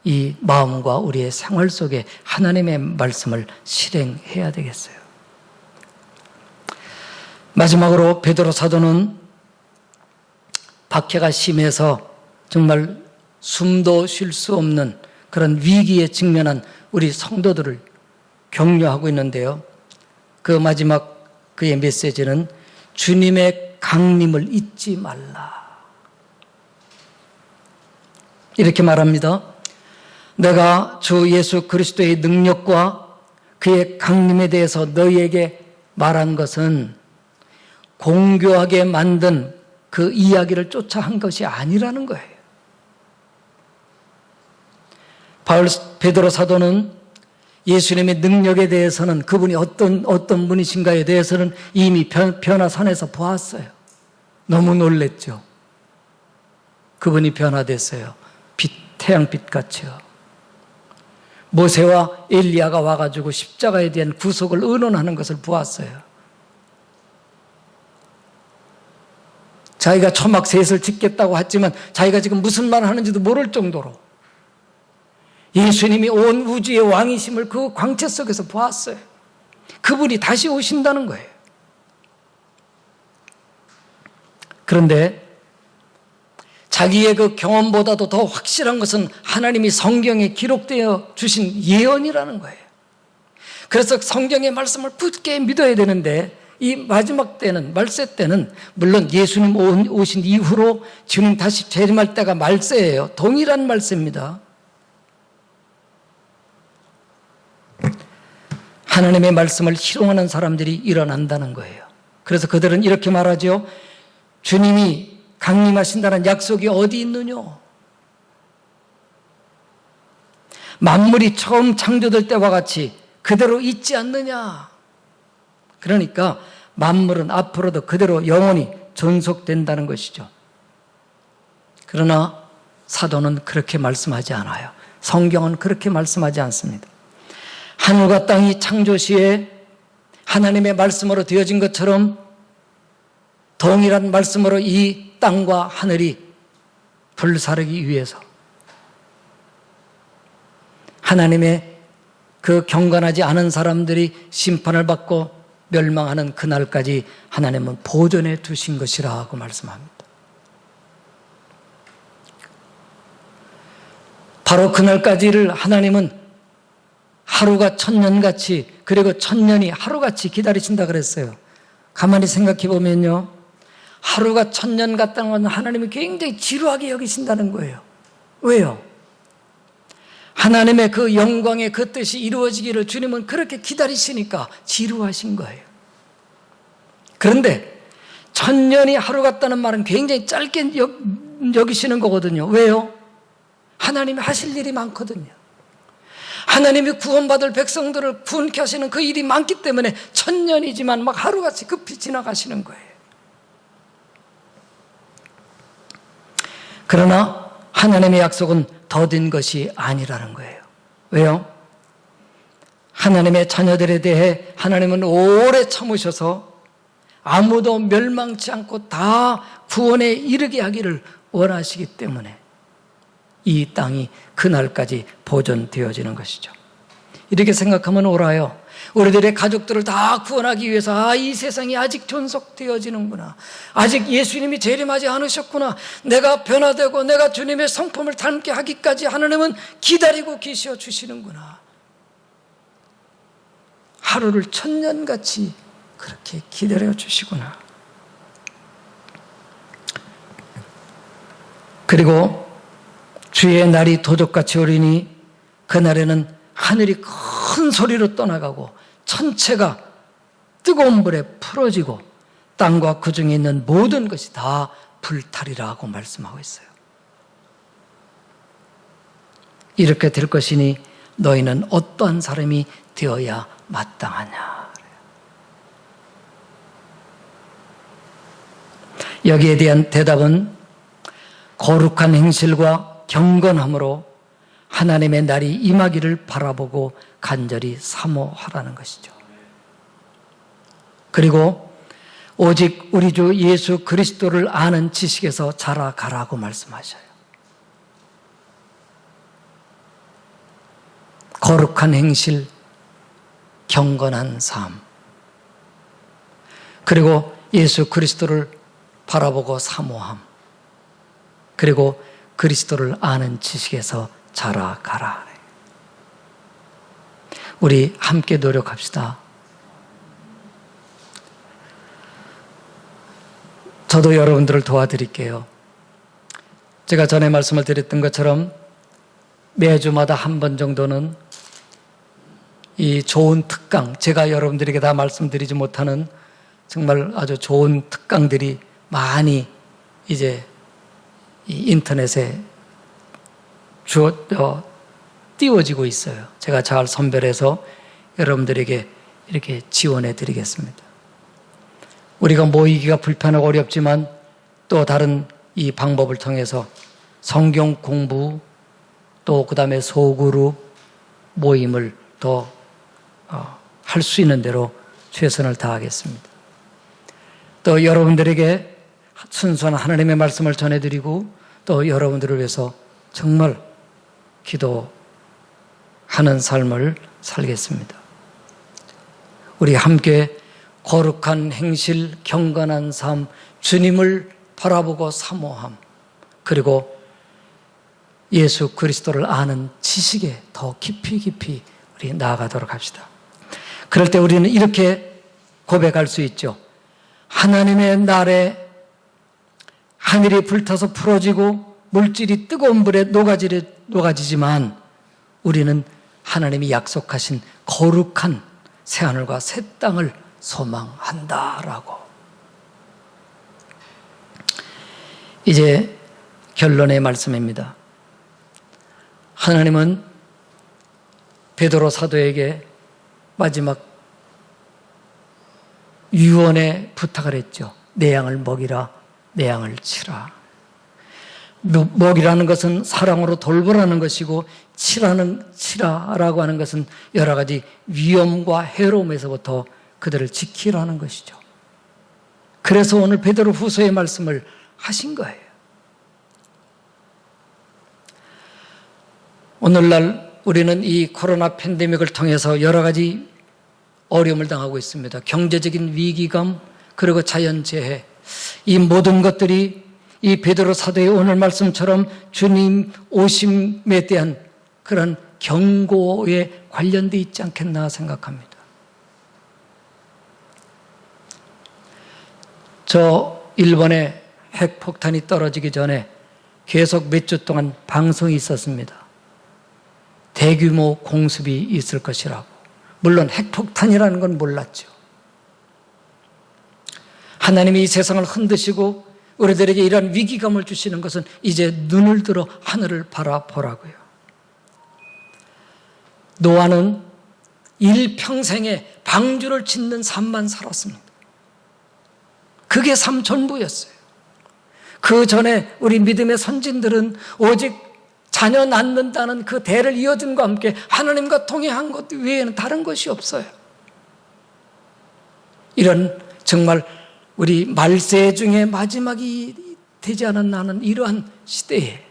이 마음과 우리의 생활 속에 하나님의 말씀을 실행해야 되겠어요. 마지막으로 베드로 사도는 박해가 심해서 정말 숨도 쉴 수 없는 그런 위기에 직면한 우리 성도들을 격려하고 있는데요. 그 마지막 그의 메시지는 주님의 강림을 잊지 말라. 이렇게 말합니다. 내가 주 예수 그리스도의 능력과 그의 강림에 대해서 너희에게 말한 것은 공교하게 만든 그 이야기를 쫓아 한 것이 아니라는 거예요. 베드로 사도는 예수님의 능력에 대해서는 그분이 어떤 분이신가에 대해서는 이미 변화산에서 보았어요. 너무 놀랬죠. 그분이 변화됐어요. 태양빛 같이요. 모세와 엘리야가 와가지고 십자가에 대한 구속을 의논하는 것을 보았어요. 자기가 초막셋을 짓겠다고 했지만 자기가 지금 무슨 말을 하는지도 모를 정도로 예수님이 온 우주의 왕이심을 그 광채 속에서 보았어요. 그분이 다시 오신다는 거예요. 그런데 자기의 그 경험보다도 더 확실한 것은 하나님이 성경에 기록되어 주신 예언이라는 거예요. 그래서 성경의 말씀을 굳게 믿어야 되는데 이 마지막 때는, 말세 때는 물론 예수님 오신 이후로 주님 다시 재림할 때가 말세예요. 동일한 말세입니다. 하나님의 말씀을 희롱하는 사람들이 일어난다는 거예요. 그래서 그들은 이렇게 말하죠. 주님이 강림하신다는 약속이 어디 있느냐? 만물이 처음 창조될 때와 같이 그대로 있지 않느냐? 그러니까 만물은 앞으로도 그대로 영원히 존속된다는 것이죠. 그러나 사도는 그렇게 말씀하지 않아요. 성경은 그렇게 말씀하지 않습니다. 하늘과 땅이 창조 시에 하나님의 말씀으로 되어진 것처럼 동일한 말씀으로 이 땅과 하늘이 불사르기 위해서 하나님의 그 경건하지 않은 사람들이 심판을 받고 멸망하는 그날까지 하나님은 보존해 두신 것이라고 말씀합니다. 바로 그날까지를 하나님은 하루가 천년같이, 그리고 천년이 하루같이 기다리신다 그랬어요. 가만히 생각해 보면요, 하루가 천년 같다는 건 하나님이 굉장히 지루하게 여기신다는 거예요. 왜요? 하나님의 그 영광의 그 뜻이 이루어지기를 주님은 그렇게 기다리시니까 지루하신 거예요. 그런데 천년이 하루 같다는 말은 굉장히 짧게 여기시는 거거든요. 왜요? 하나님이 하실 일이 많거든요. 하나님이 구원받을 백성들을 구원케 하시는 그 일이 많기 때문에 천년이지만 막 하루같이 급히 지나가시는 거예요. 그러나 하나님의 약속은 더딘 것이 아니라는 거예요. 왜요? 하나님의 자녀들에 대해 하나님은 오래 참으셔서 아무도 멸망치 않고 다 구원에 이르게 하기를 원하시기 때문에 이 땅이 그날까지 보존되어지는 것이죠. 이렇게 생각하면 옳아요. 우리들의 가족들을 다 구원하기 위해서 이 세상이 아직 존속되어지는구나. 아직 예수님이 재림하지 않으셨구나. 내가 변화되고 내가 주님의 성품을 닮게 하기까지 하나님은 기다리고 계셔 주시는구나. 하루를 천년같이 그렇게 기다려 주시구나. 그리고 주의 날이 도적같이 오리니 그날에는 하늘이 큰 소리로 떠나가고 천체가 뜨거운 불에 풀어지고 땅과 그 중에 있는 모든 것이 다 불탈이라고 말씀하고 있어요. 이렇게 될 것이니 너희는 어떠한 사람이 되어야 마땅하냐. 여기에 대한 대답은 거룩한 행실과 경건함으로 하나님의 날이 임하기를 바라보고 간절히 사모하라는 것이죠. 그리고 오직 우리 주 예수 그리스도를 아는 지식에서 자라가라고 말씀하셔요. 거룩한 행실, 경건한 삶, 그리고 예수 그리스도를 바라보고 사모함, 그리고 그리스도를 아는 지식에서 자라가라. 우리 함께 노력합시다. 저도 여러분들을 도와드릴게요. 제가 전에 말씀을 드렸던 것처럼 매주마다 한 번 정도는 이 좋은 특강, 제가 여러분들에게 다 말씀드리지 못하는 정말 아주 좋은 특강들이 많이 이제 이 인터넷에 띄워지고 있어요. 제가 잘 선별해서 여러분들에게 이렇게 지원해 드리겠습니다. 우리가 모이기가 불편하고 어렵지만 또 다른 이 방법을 통해서 성경 공부, 또 그 다음에 소그룹 모임을 더 할 수 있는 대로 최선을 다하겠습니다. 또 여러분들에게 순수한 하나님의 말씀을 전해드리고 또 여러분들을 위해서 정말 기도하는 삶을 살겠습니다. 우리 함께 거룩한 행실, 경건한 삶, 주님을 바라보고 사모함, 그리고 예수 그리스도를 아는 지식에 더 깊이 우리 나아가도록 합시다. 그럴 때 우리는 이렇게 고백할 수 있죠. 하나님의 날에 하늘이 불타서 풀어지고 물질이 뜨거운 불에 녹아지지만 우리는 하나님이 약속하신 거룩한 새하늘과 새 땅을 소망한다라고. 이제 결론의 말씀입니다. 하나님은 베드로 사도에게 마지막 유언의 부탁을 했죠. 내 양을 먹이라, 내 양을 치라. 먹이라는 것은 사랑으로 돌보라는 것이고 치라라고 하는 것은 여러 가지 위험과 해로움에서부터 그들을 지키라는 것이죠. 그래서 오늘 베드로 후서의 말씀을 하신 거예요. 오늘날 우리는 이 코로나 팬데믹을 통해서 여러 가지 어려움을 당하고 있습니다. 경제적인 위기감, 그리고 자연재해, 이 모든 것들이 이 베드로 사도의 오늘 말씀처럼 주님 오심에 대한 그런 경고에 관련되어 있지 않겠나 생각합니다. 저 일본에 핵폭탄이 떨어지기 전에 계속 몇 주 동안 방송이 있었습니다. 대규모 공습이 있을 것이라고. 물론 핵폭탄이라는 건 몰랐죠. 하나님이 이 세상을 흔드시고 우리들에게 이러한 위기감을 주시는 것은 이제 눈을 들어 하늘을 바라보라고요. 노아는 일평생에 방주를 짓는 삶만 살았습니다. 그게 삶 전부였어요. 그 전에 우리 믿음의 선진들은 오직 자녀 낳는다는 그 대를 이어준과 함께 하나님과 동행한 것 외에는 다른 것이 없어요. 이런 정말 우리 말세 중에 마지막이 되지 않았나 하는 이러한 시대에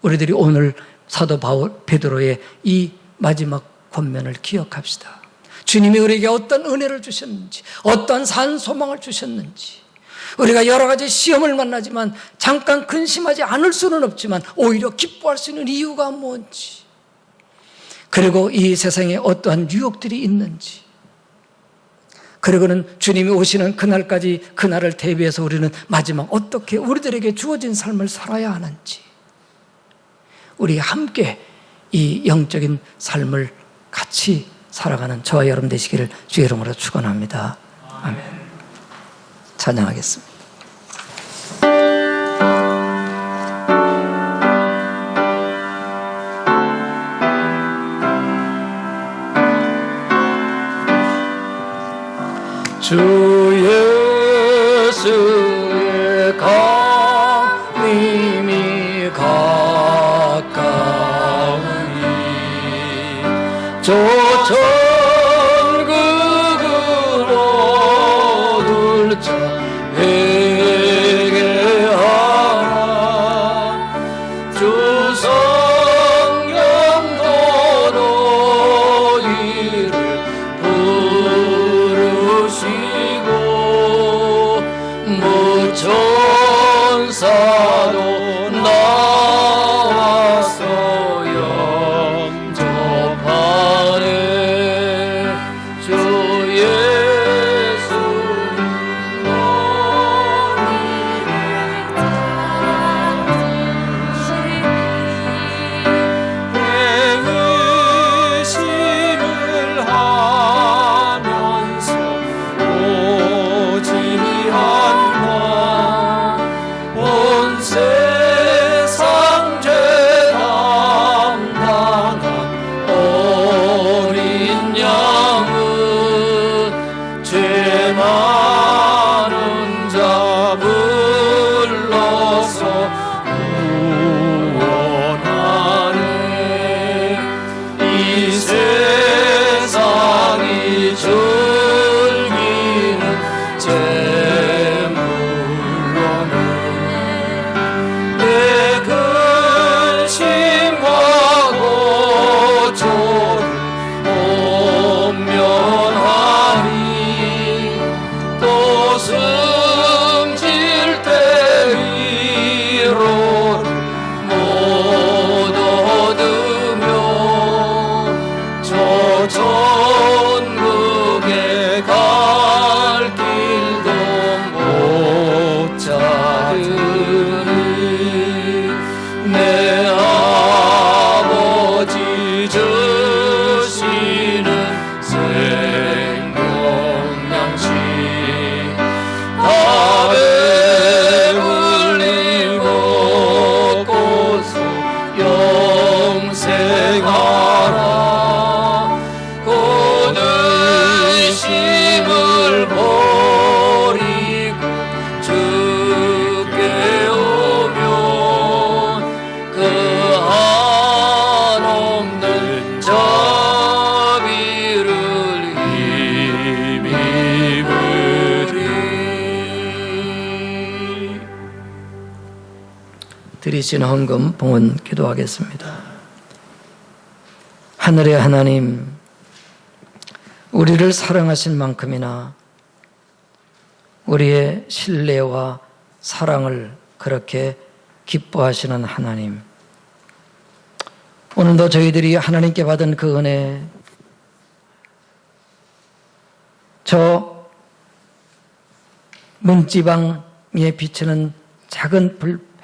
우리들이 오늘 사도 베드로의 이 마지막 권면을 기억합시다. 주님이 우리에게 어떤 은혜를 주셨는지, 어떤 산 소망을 주셨는지, 우리가 여러 가지 시험을 만나지만 잠깐 근심하지 않을 수는 없지만 오히려 기뻐할 수 있는 이유가 뭔지, 그리고 이 세상에 어떠한 유혹들이 있는지, 그리고는 주님이 오시는 그날까지, 그날을 대비해서 우리는 마지막 어떻게 우리들에게 주어진 삶을 살아야 하는지, 우리 함께 이 영적인 삶을 같이 살아가는 저와 여러분 되시기를 주의 이름으로 축원합니다. 아멘. 찬양하겠습니다. 주 예수의 강림이 가까우니 저 천국으로 둘자 회개하라. 주 성령도 너희를 부르시고 무천사도 나와서 영접하네. 주 예수 의심을 하면서 오지 않나. 온 세상 죄 담당한 어린 양은 죄 많은 자 불러서 구원하네. 이 세상이 즐기는 재물로는 내 근심과 고초를 못 면하리. 또 숨질 때 위로를 못 얻으며 저 천국에 갈 길도 못 찾으니. 내 아버지 주시는 생명양식 다 배불리 먹고서 영생하라. 곧 의심을 버리고 주께 오면 그 한없는 자비를 힘입으리. 드리신 헌금 봉헌 기도하겠습니다. 하늘의 하나님, 우리를 사랑하신 만큼이나 우리의 신뢰와 사랑을 그렇게 기뻐하시는 하나님, 오늘도 저희들이 하나님께 받은 그 은혜, 저 문지방에 비치는 작은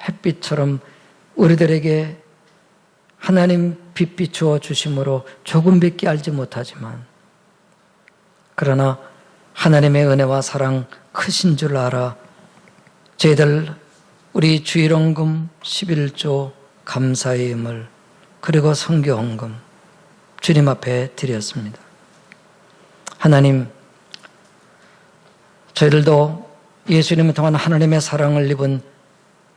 햇빛처럼 우리들에게 하나님 빛 비추어 주심으로 조금밖에 알지 못하지만, 그러나 하나님의 은혜와 사랑 크신 줄 알아 저희들 우리 주일헌금 11조 감사의 힘을 그리고 선교헌금 주님 앞에 드렸습니다. 하나님, 저희들도 예수님을 통한 하나님의 사랑을 입은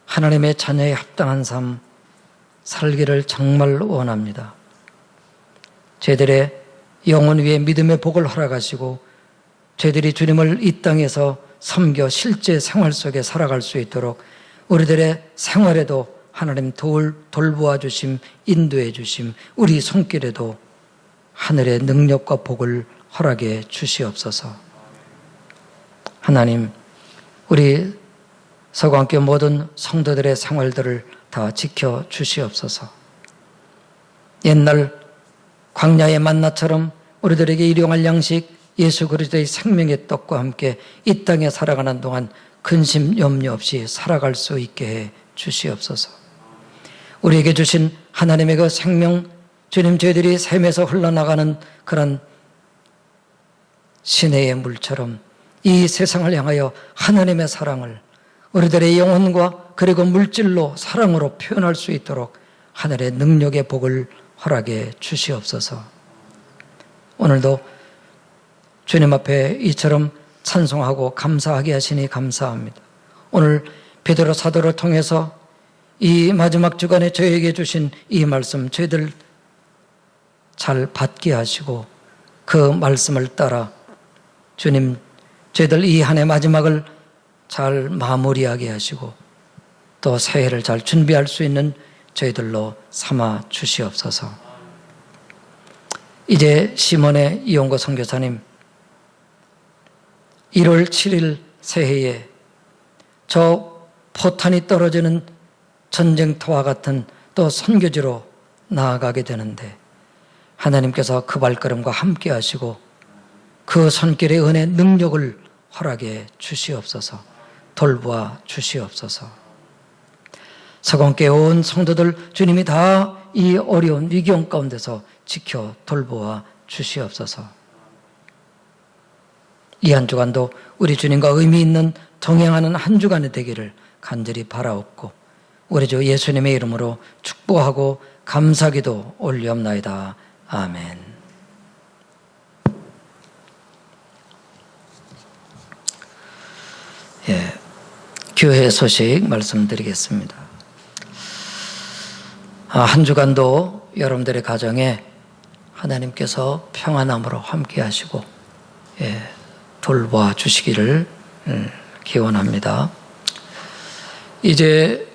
하나님의 자녀의 합당한 삶 살기를 정말 원합니다. 저희들의 영혼 위에 믿음의 복을 허락하시고 저희들이 주님을 이 땅에서 섬겨 실제 생활 속에 살아갈 수 있도록 우리들의 생활에도 하나님 돌보아 주심, 인도해 주심, 우리 손길에도 하늘의 능력과 복을 허락해 주시옵소서. 하나님, 우리 서구학교 모든 성도들의 생활들을 다 지켜 주시옵소서. 옛날 광야의 만나처럼 우리들에게 일용할 양식, 예수 그리스도의 생명의 떡과 함께 이 땅에 살아가는 동안 근심 염려 없이 살아갈 수 있게 해 주시옵소서. 우리에게 주신 하나님의 그 생명, 주님, 저희들이 샘에서 흘러나가는 그런 시내의 물처럼 이 세상을 향하여 하나님의 사랑을 우리들의 영혼과 그리고 물질로 사랑으로 표현할 수 있도록 하늘의 능력의 복을 허락해 주시옵소서. 오늘도 주님 앞에 이처럼 찬송하고 감사하게 하시니 감사합니다. 오늘 베드로 사도를 통해서 이 마지막 주간에 저에게 주신 이 말씀 저희들 잘 받게 하시고 그 말씀을 따라 주님, 저희들 이 한 해 마지막을 잘 마무리하게 하시고 또 새해를 잘 준비할 수 있는 저희들로 삼아 주시옵소서. 이제 시몬의 이용고 선교사님, 1월 7일 새해에 저 포탄이 떨어지는 전쟁터와 같은 또 선교지로 나아가게 되는데 하나님께서 그 발걸음과 함께 하시고 그 손길의 은혜 능력을 허락해 주시옵소서. 돌보아 주시옵소서. 서건께 온 성도들 주님이 다 이 어려운 위기온 가운데서 지켜 돌보아 주시옵소서. 이 한 주간도 우리 주님과 의미 있는 동행하는 한 주간이 되기를 간절히 바라옵고 우리 주 예수님의 이름으로 축복하고 감사기도 올리옵나이다. 아멘. 예, 교회 소식 말씀드리겠습니다. 한 주간도 여러분들의 가정에 하나님께서 평안함으로 함께 하시고 돌보아 주시기를 기원합니다. 이제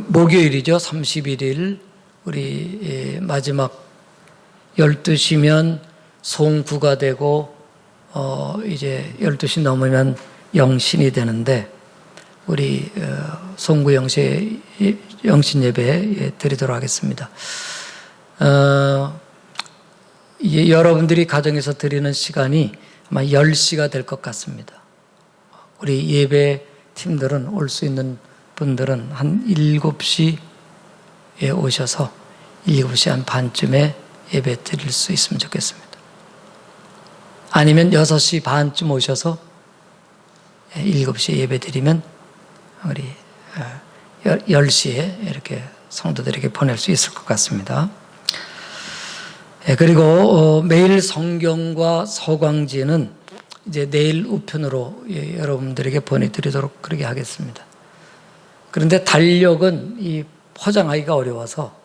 목요일이죠. 31일 우리 마지막 12시면 송구가 되고 이제 12시 넘으면 영신이 되는데 우리 송구 영신 예배 드리도록 하겠습니다. 여러분들이 가정에서 드리는 시간이 아마 10시가 될 것 같습니다. 우리 예배 팀들은 올 수 있는 분들은 한 7시에 오셔서 7시 한 반쯤에 예배 드릴 수 있으면 좋겠습니다. 아니면 6시 반쯤 오셔서 7시에 예배 드리면 우리 10시에 이렇게 성도들에게 보낼 수 있을 것 같습니다. 그리고 매일 성경과 서광지는 이제 내일 우편으로 여러분들에게 보내드리도록 그렇게 하겠습니다. 그런데 달력은 이 포장하기가 어려워서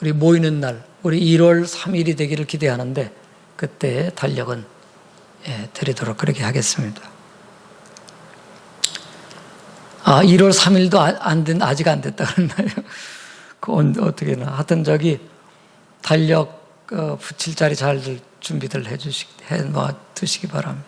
우리 모이는 날, 우리 1월 3일이 되기를 기대하는데 그때 달력은 드리도록 그렇게 하겠습니다. 1월 3일도 아직 안 됐다 그랬나요? 그건 어떻게나. 하여튼 달력 붙일 자리 잘 준비들 해 놓아 두시기 바랍니다.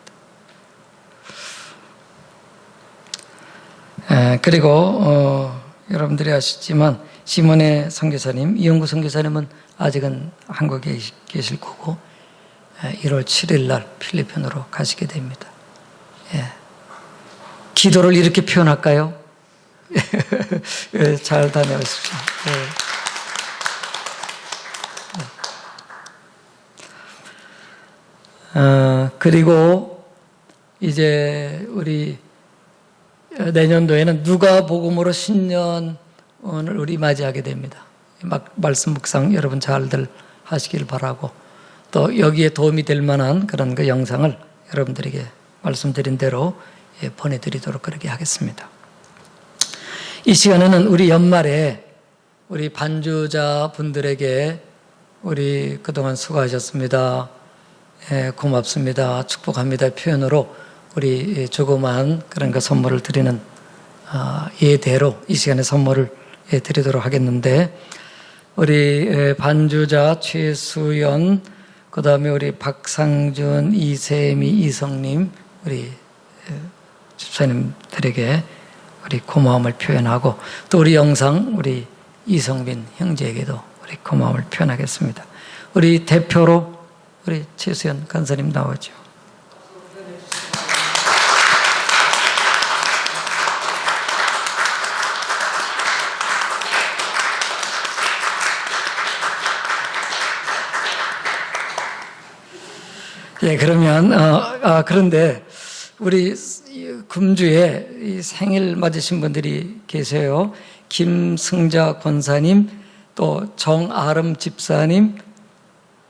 그리고 여러분들이 아시지만 시몬의 선교사님, 이용구 선교사님은 아직은 한국에 계실 거고 1월 7일 날 필리핀으로 가시게 됩니다. 기도를 이렇게 표현할까요? 잘 다녀오십시오. 그리고 이제 우리 내년도에는 누가복음으로 신년을 우리 맞이하게 됩니다. 말씀 묵상 여러분 잘들 하시길 바라고 또 여기에 도움이 될 만한 그런 그 영상을 여러분들에게 말씀드린 대로 보내드리도록 그렇게 하겠습니다. 이 시간에는 우리 연말에 우리 반주자 분들에게 우리 그동안 수고하셨습니다. 고맙습니다. 축복합니다. 표현으로 우리 조그마한 그런 그 선물을 드리는 예대로 이 시간에 선물을 드리도록 하겠는데 우리 반주자 최수연, 그 다음에 우리 박상준, 이세미, 이성님 우리 집사님들에게 우리 고마움을 표현하고 또 우리 영상 우리 이성빈 형제에게도 우리 고마움을 표현하겠습니다. 우리 대표로 우리 최수연 간사님 나오죠. 예, 그러면 그런데 우리 금주에 이 생일 맞으신 분들이 계세요. 김승자 권사님, 또 정아름 집사님,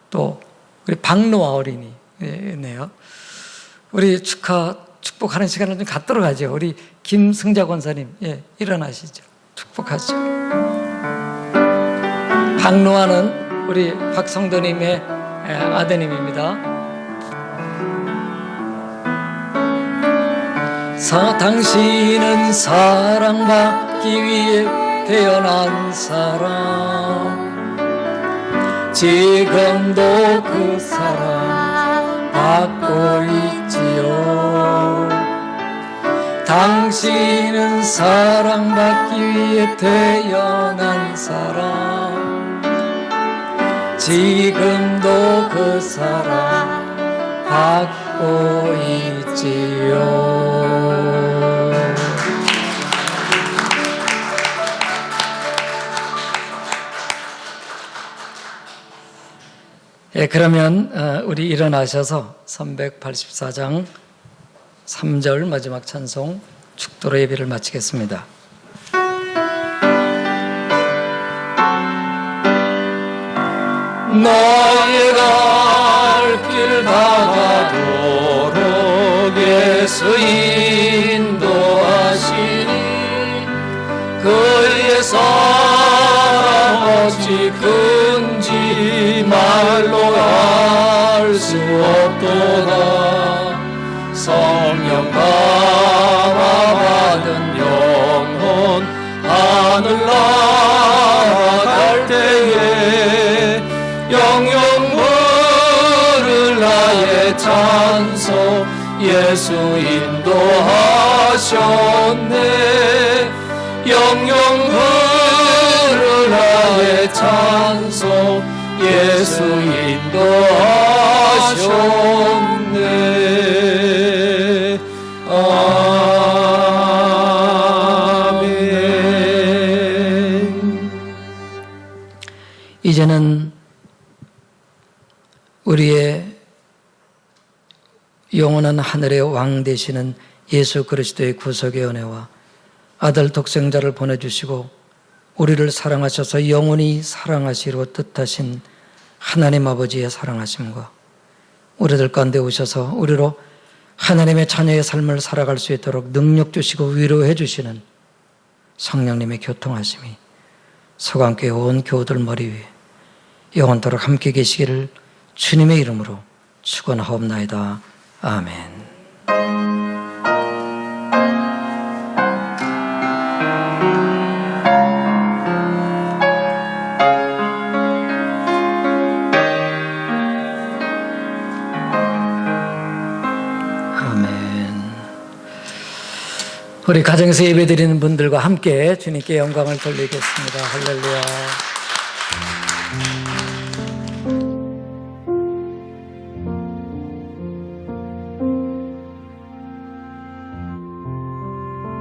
또 우리 박노아 어린이네요. 우리 축복하는 시간을 좀 갖도록 하죠. 우리 김승자 권사님, 예, 일어나시죠. 축복하죠. 박노아는 우리 박성도님의 아드님입니다. 당신은 사랑받기 위해 태어난 사람, 지금도 그 사랑 받고 있지요. 당신은 사랑받기 위해 태어난 사람, 지금도 그 사랑 받고 있지요. 예, 그러면 우리 일어나셔서 384장 3절 마지막 찬송 축도로 예배를 마치겠습니다. 너의 갈 길 다가도록 예수 인도하시니 그의 사랑 어찌 큰지 말로 알 수 없도다. 성령 감화받은 영혼 하늘 나아갈 때에 영영 부를 나의 찬송 예수 인도하셨네. 영영 부를 나의 찬송 예수 인도하셨네. 아멘. 이제는 우리의 영원한 하늘의 왕 되시는 예수 그리스도의 구속의 은혜와 아들 독생자를 보내주시고 우리를 사랑하셔서 영원히 사랑하시려 뜻하신 하나님 아버지의 사랑하심과 우리들 가운데 오셔서 우리로 하나님의 자녀의 삶을 살아갈 수 있도록 능력 주시고 위로해 주시는 성령님의 교통하심이 서강교회 온 교우들 머리 위에 영원토록 함께 계시기를 주님의 이름으로 축원하옵나이다. 아멘. 우리 가정에서 예배드리는 분들과 함께 주님께 영광을 돌리겠습니다. 할렐루야.